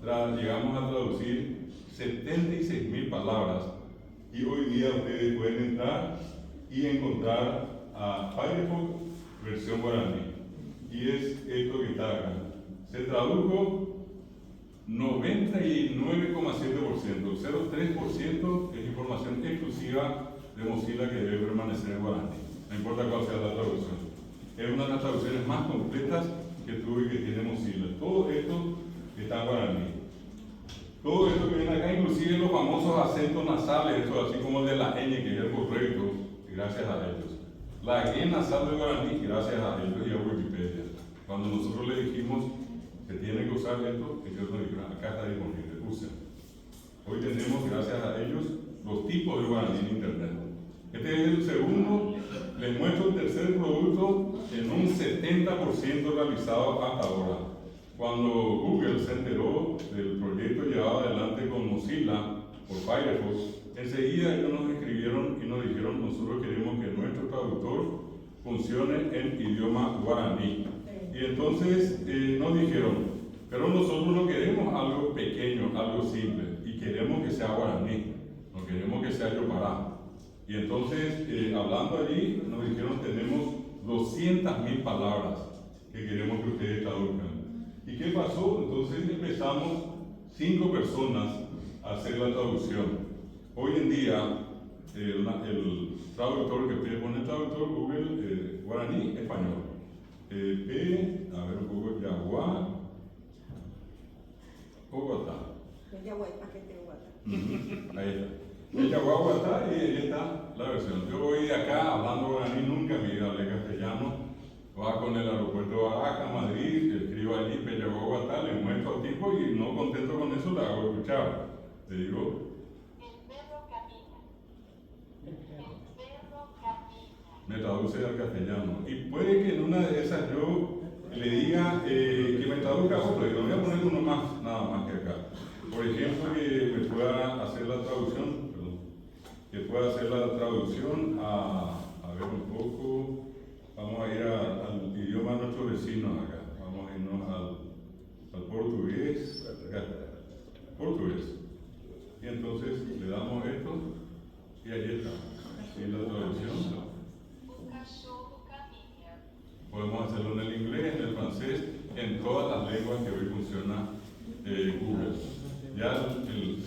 llegamos a traducir 76.000 palabras y hoy día ustedes pueden entrar y encontrar a Firefox versión guaraní. Y es esto que está acá. Se tradujo 99,7%, el 0,3% es información exclusiva de Mozilla que debe permanecer en guaraní, no importa cuál sea la traducción. Es una de las traducciones más completas que tuve y que tiene Mozilla. Todo esto está en guaraní. Todo esto que viene acá, inclusive los famosos acentos nasales, esto así como el de la ñ, que es el correcto, gracias a ellos. La G nasal de guaraní, gracias a ellos y a Wikipedia. Cuando nosotros le dijimos que tiene que usar esto, ellos nos dijeron, acá está disponible, usen. Hoy tenemos, gracias a ellos, los tipos de guaraní en internet. Este es el segundo, les muestro el tercer producto en un 70% realizado hasta ahora. Cuando Google se enteró del proyecto llevado adelante con Mozilla por Firefox, enseguida ellos nos escribieron y nos dijeron, nosotros queremos que nuestro traductor funcione en idioma guaraní. Y entonces nos dijeron, pero nosotros no queremos algo pequeño, algo simple, y queremos que sea guaraní, no queremos que sea yopará. Y entonces, hablando allí, nos dijeron, tenemos 200.000 palabras que queremos que ustedes traduzcan. ¿Y qué pasó? Entonces empezamos 5 personas a hacer la traducción. Hoy en día, el traductor que ustedes ponen, el traductor Google, guaraní, español. A ver un poco, Yaguá, Bogotá. Ahí está. El Yaguá, Bogotá, y ahí está la versión. Yo voy de acá hablando guaraní, nunca me hablé castellano. Va con el aeropuerto de Oaxaca, Madrid, escribo allí, Yaguá, Bogotá, le muestro al tipo y no contento con eso, le hago escuchar. Le digo, el perro camina. El perro camina. me traduce al castellano. Y puede que en una de esas yo le diga que me traduzca otro, y lo voy a poner uno más, nada más que acá. Por ejemplo, que me pueda hacer la traducción, a ver un poco, vamos a ir al idioma de nuestros vecinos acá, vamos a irnos al portugués, portugués. Y entonces le damos esto, y ahí está, y la traducción. Un cachorro camina. Podemos hacerlo en el inglés, en el francés, en todas las lenguas que hoy funciona Google. Ya el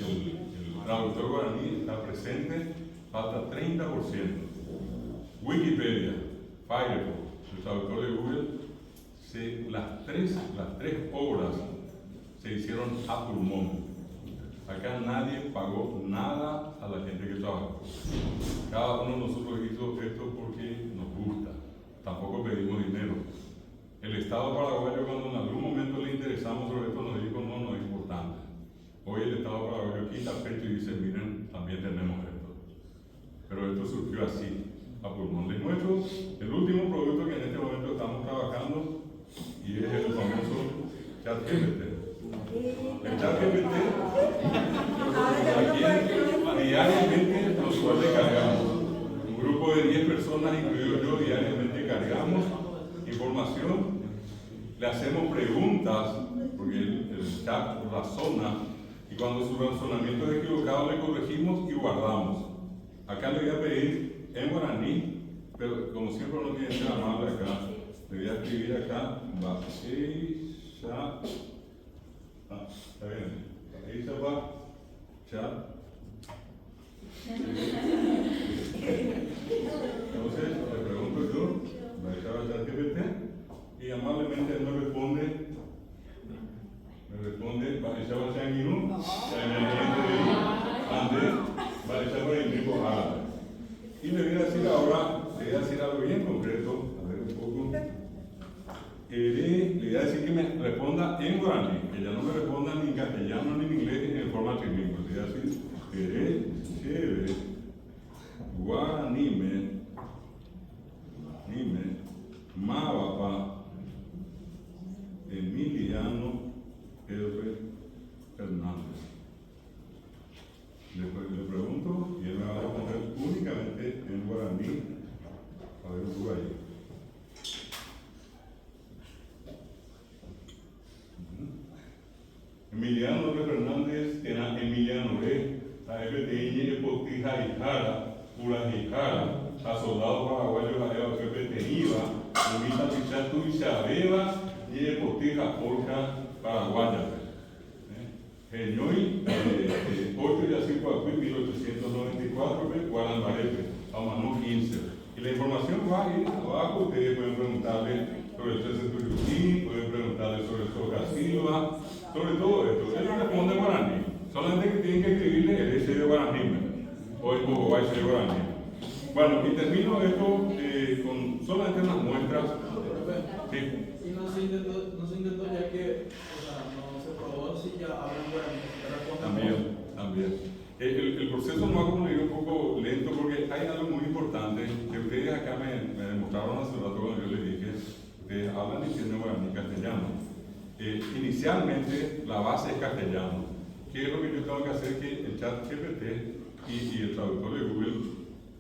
traductor guaraní está presente, falta 30%. Wikipedia, Firefox, el traductor de Google, las tres obras se hicieron a pulmón. Acá nadie pagó nada a la gente que trabajó. Cada uno de nosotros hizo esto porque nos gusta. Tampoco pedimos dinero. El Estado paraguayo, cuando en algún momento le interesamos sobre esto, nos dijo, no es importante. Hoy el Estado paraguayo quita el pecho y dice, miren, también tenemos esto. Pero esto surgió así, a pulmón. Les muestro el último producto que en este momento estamos trabajando y es el famoso ChatGPT. El ChatGPT, aquí diariamente nosotros le cargamos. Un grupo de 10 personas, incluido yo, diariamente cargamos información, le hacemos preguntas, porque el chat razona, y cuando su razonamiento es equivocado le corregimos y guardamos. Acá le voy a pedir en guaraní, pero como siempre no tiene nada amable acá, le voy a escribir acá, está bien, ahí se va, chat. Entonces, le pregunto yo, va a echar a ChatGPT y amablemente él me responde, va a echar a Changuinú, va a echar para el tipo árabe. Y le voy a decir ahora, le voy a decir algo bien concreto, a ver un poco. Le voy a decir que me responda en guaraní, que ya no me responda ni en castellano ni en inglés ni en forma trilingüe. Le voy a decir, chévere, guaranime, Mabapa, Emiliano R. Fernández. Le pregunto y él me va a responder únicamente en guaraní. A ver un poco ahí. Emiliano R. Fernández, era Emiliano R. A FTI, Potija y Jara, Pura y Jara, a soldados paraguayos, a FTIVA, Umita Pichatu y Chabeba, y Potija Porca Paraguaya. Geñoy, 8 de Acicuacuí, 1894, Guarambarepe, Aumanú 15. Y la información va ahí abajo, ustedes pueden preguntarle sobre el César Tuyuquí, pueden preguntarle sobre el Soja Silva, sobre todo esto. Él responde guaraní, solamente que tienen que escribirle el S de guaraní, o el Bogobaise de guaraní. Bueno, y termino esto con solamente unas muestras. Sí. Y no se intentó ya que, o sea, no se probó si ya hablan guaraní. También. El proceso no ha como un poco lento porque hay algo muy importante que ustedes acá me demostraron hace rato cuando yo les dije, ustedes hablan y entienden guaraní castellano. Inicialmente la base es castellano. ¿Qué es lo que yo tengo que hacer? Que el chat GPT y el traductor de Google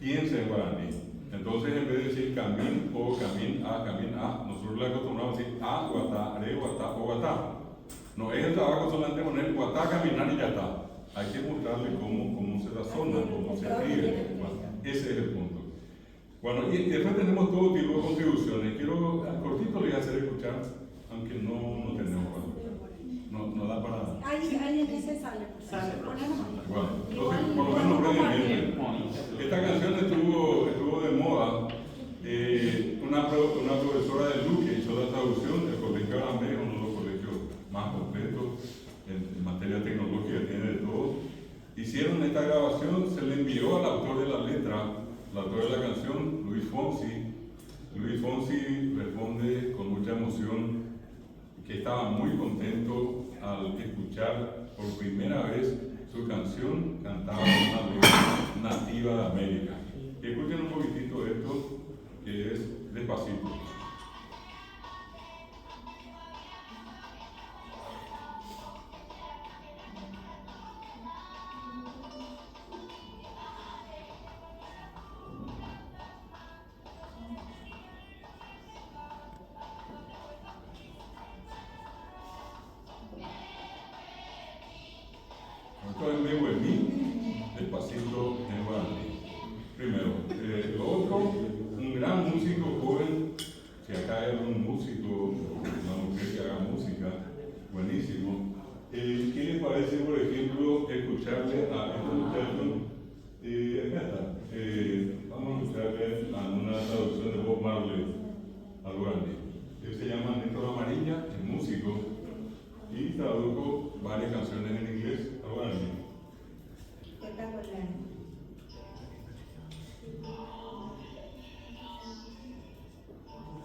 piensen en guaraní. Entonces, en vez de decir camín o camín a, nosotros le acostumbramos a decir a, guatá, are, guatá o guatá. No es el trabajo solamente poner guatá, caminar y ya está. Hay que mostrarle cómo se razona, cómo se escribe. Bueno, ese es el punto. Bueno, y después tenemos todo tipo de contribuciones. Quiero, cortito les voy a hacer escuchar, aunque no tenemos. No da para. Ahí es necesario. Bueno, entonces, por lo menos brevemente. Esta canción estuvo de moda. Una profesora de Luque hizo la traducción del Colegio Arameo, uno de los colegios más completos en materia tecnológica, tiene de todo. Hicieron esta grabación, se le envió al autor de la letra, el autor de la canción, Luis Fonsi. Luis Fonsi responde con mucha emoción que estaba muy contento al escuchar por primera vez su canción cantada por una lengua nativa de América. Escuchen un poquitito esto, que es Despacito. Esto es de Huemí, Despacito en guaraní. Primero, lo otro, un gran músico joven, si acá hay un músico, una mujer que haga música, buenísimo. ¿Qué les parece, por ejemplo, escucharle a este muchacho? Acá está. Vamos a escucharle a una traducción de Bob Marley al guaraní. Él se llama Néstor Amarilla, es músico, y tradujo varias canciones en inglés al guaraní.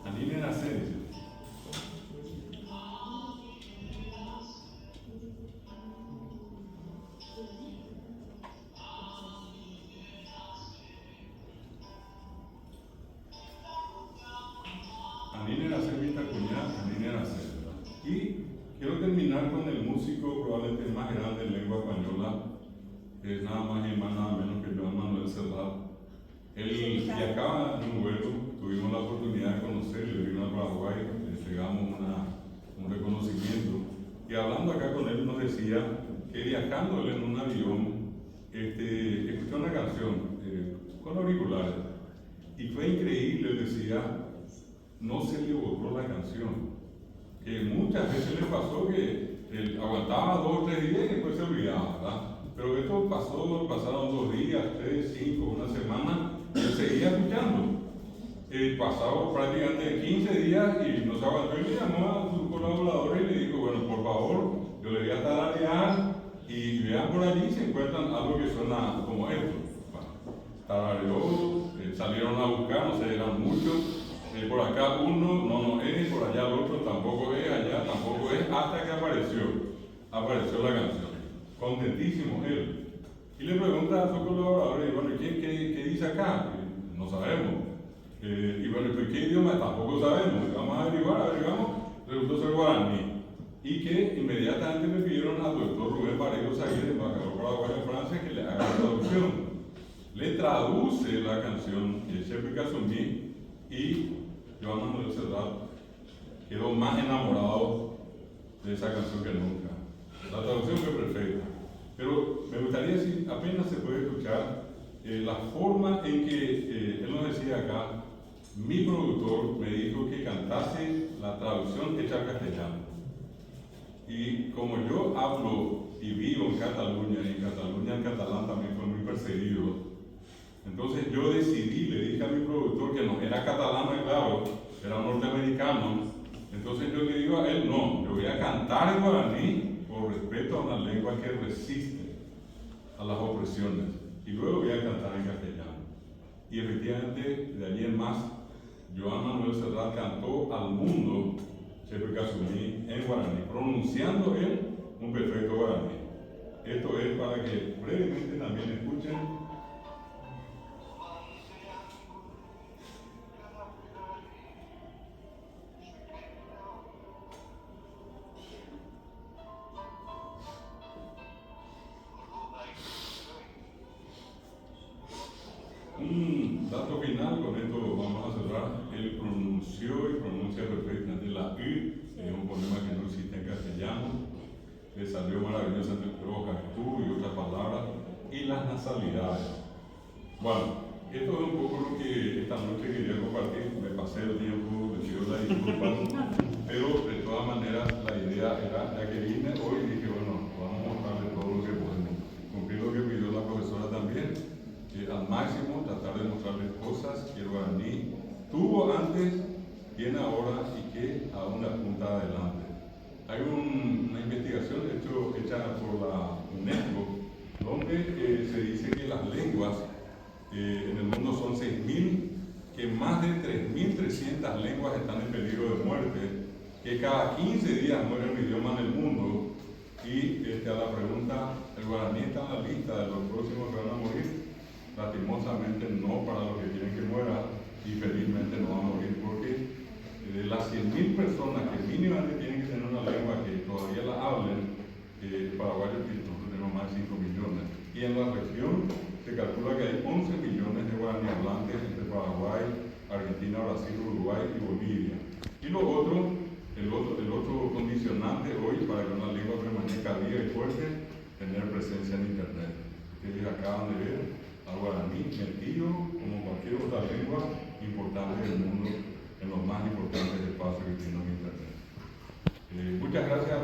Anime nacer, dice. Anime nacer, vista cuñada, anime nacer. Y quiero terminar con el músico probablemente más grande en lengua española, que es nada más y más nada menos que Joan Manuel Serrat. Él viajaba en un vuelo, tuvimos la oportunidad de conocerlo, vino a Paraguay, le entregamos un reconocimiento. Y hablando acá con él nos decía que viajando él en un avión, escuchó una canción con auriculares. Y fue increíble, él decía, no se le borró la canción. Que muchas veces le pasó que él aguantaba 2 o 3 días y después se olvidaba, ¿verdad? Pero esto pasaron 2 días, 3, 5, una semana, y él seguía escuchando. Pasado prácticamente 15 días y no se aguantó y le llamó a su colaborador y le dijo, bueno, por favor, yo le voy a tararear y vean por allí si encuentran algo que suena como esto. Bueno, tarareó, salieron a buscar, no sé, eran muchos. Por acá uno, no es, por allá el otro tampoco es, allá tampoco es, hasta que apareció la canción. Contentísimo él. Y le pregunta a su colaborador, y bueno, ¿qué dice acá? No sabemos. Y bueno, ¿qué idioma? Tampoco sabemos. Vamos a averiguamos. Resultó ser guaraní. Y que inmediatamente me pidieron al doctor Rubén Barreiro Zaguer, embajador paraguayo en Francia, que le haga la traducción. Le traduce la canción, Chepe Casumí, y Joan Manuel Serrat quedó más enamorado de esa canción que nunca. La traducción fue perfecta. Pero me gustaría, si apenas se puede escuchar, la forma en que él nos decía acá, mi productor me dijo que cantase la traducción hecha al castellano. Y como yo hablo y vivo en Cataluña, y en Cataluña el catalán también fue muy perseguido. Entonces yo decidí, le dije a mi productor que no era catalano, claro, era norteamericano. Entonces yo le digo a él, no, yo voy a cantar en guaraní por respeto a una lengua que resiste a las opresiones. Y luego voy a cantar en castellano. Y efectivamente, de allí en más, Joan Manuel Serrat cantó al mundo Chepe Casumí en guaraní, pronunciando él un perfecto guaraní. Esto es para que brevemente también escuchen. Un dato final, con esto vamos a cerrar. Él pronunció y pronuncia perfectamente la U, es un problema que no existe en castellano. Le salió maravillosamente tú y otras palabras, y las nasalidades. Bueno, esto es un poco lo que esta noche quería compartir. Me pasé el tiempo, les pido la disculpa, pero de todas maneras la idea era, ya que vine hoy, dije, bueno, vamos a mostrarles todo lo que podemos. Cumplir lo que pidió la profesora también. Al máximo, tratar de mostrarles cosas que el guaraní tuvo antes, tiene ahora y que aún apunta adelante. Hay una investigación hecha por la UNESCO, donde se dice que las lenguas en el mundo son 6.000, que más de 3.300 lenguas están en peligro de muerte, que cada 15 días muere un idioma en el mundo, y a la pregunta, ¿el guaraní está en la lista de los próximos que van a morir? Lastimosamente no para los que quieren que muera, y felizmente no va a morir, porque de las 100.000 personas que mínimamente tienen que tener una lengua que todavía la hablen, paraguayos, nosotros tenemos más de 5 millones, y en la región se calcula que hay 11 millones de guaraní hablantes entre Paraguay, Argentina, Brasil, Uruguay y Bolivia. Y el otro condicionante hoy para que una lengua permanezca viva y fuerte, tener presencia en Internet. Ustedes acaban de ver al guaraní metido, como cualquier otra lengua importante del mundo, en los más importantes espacios que tiene Internet. Muchas gracias a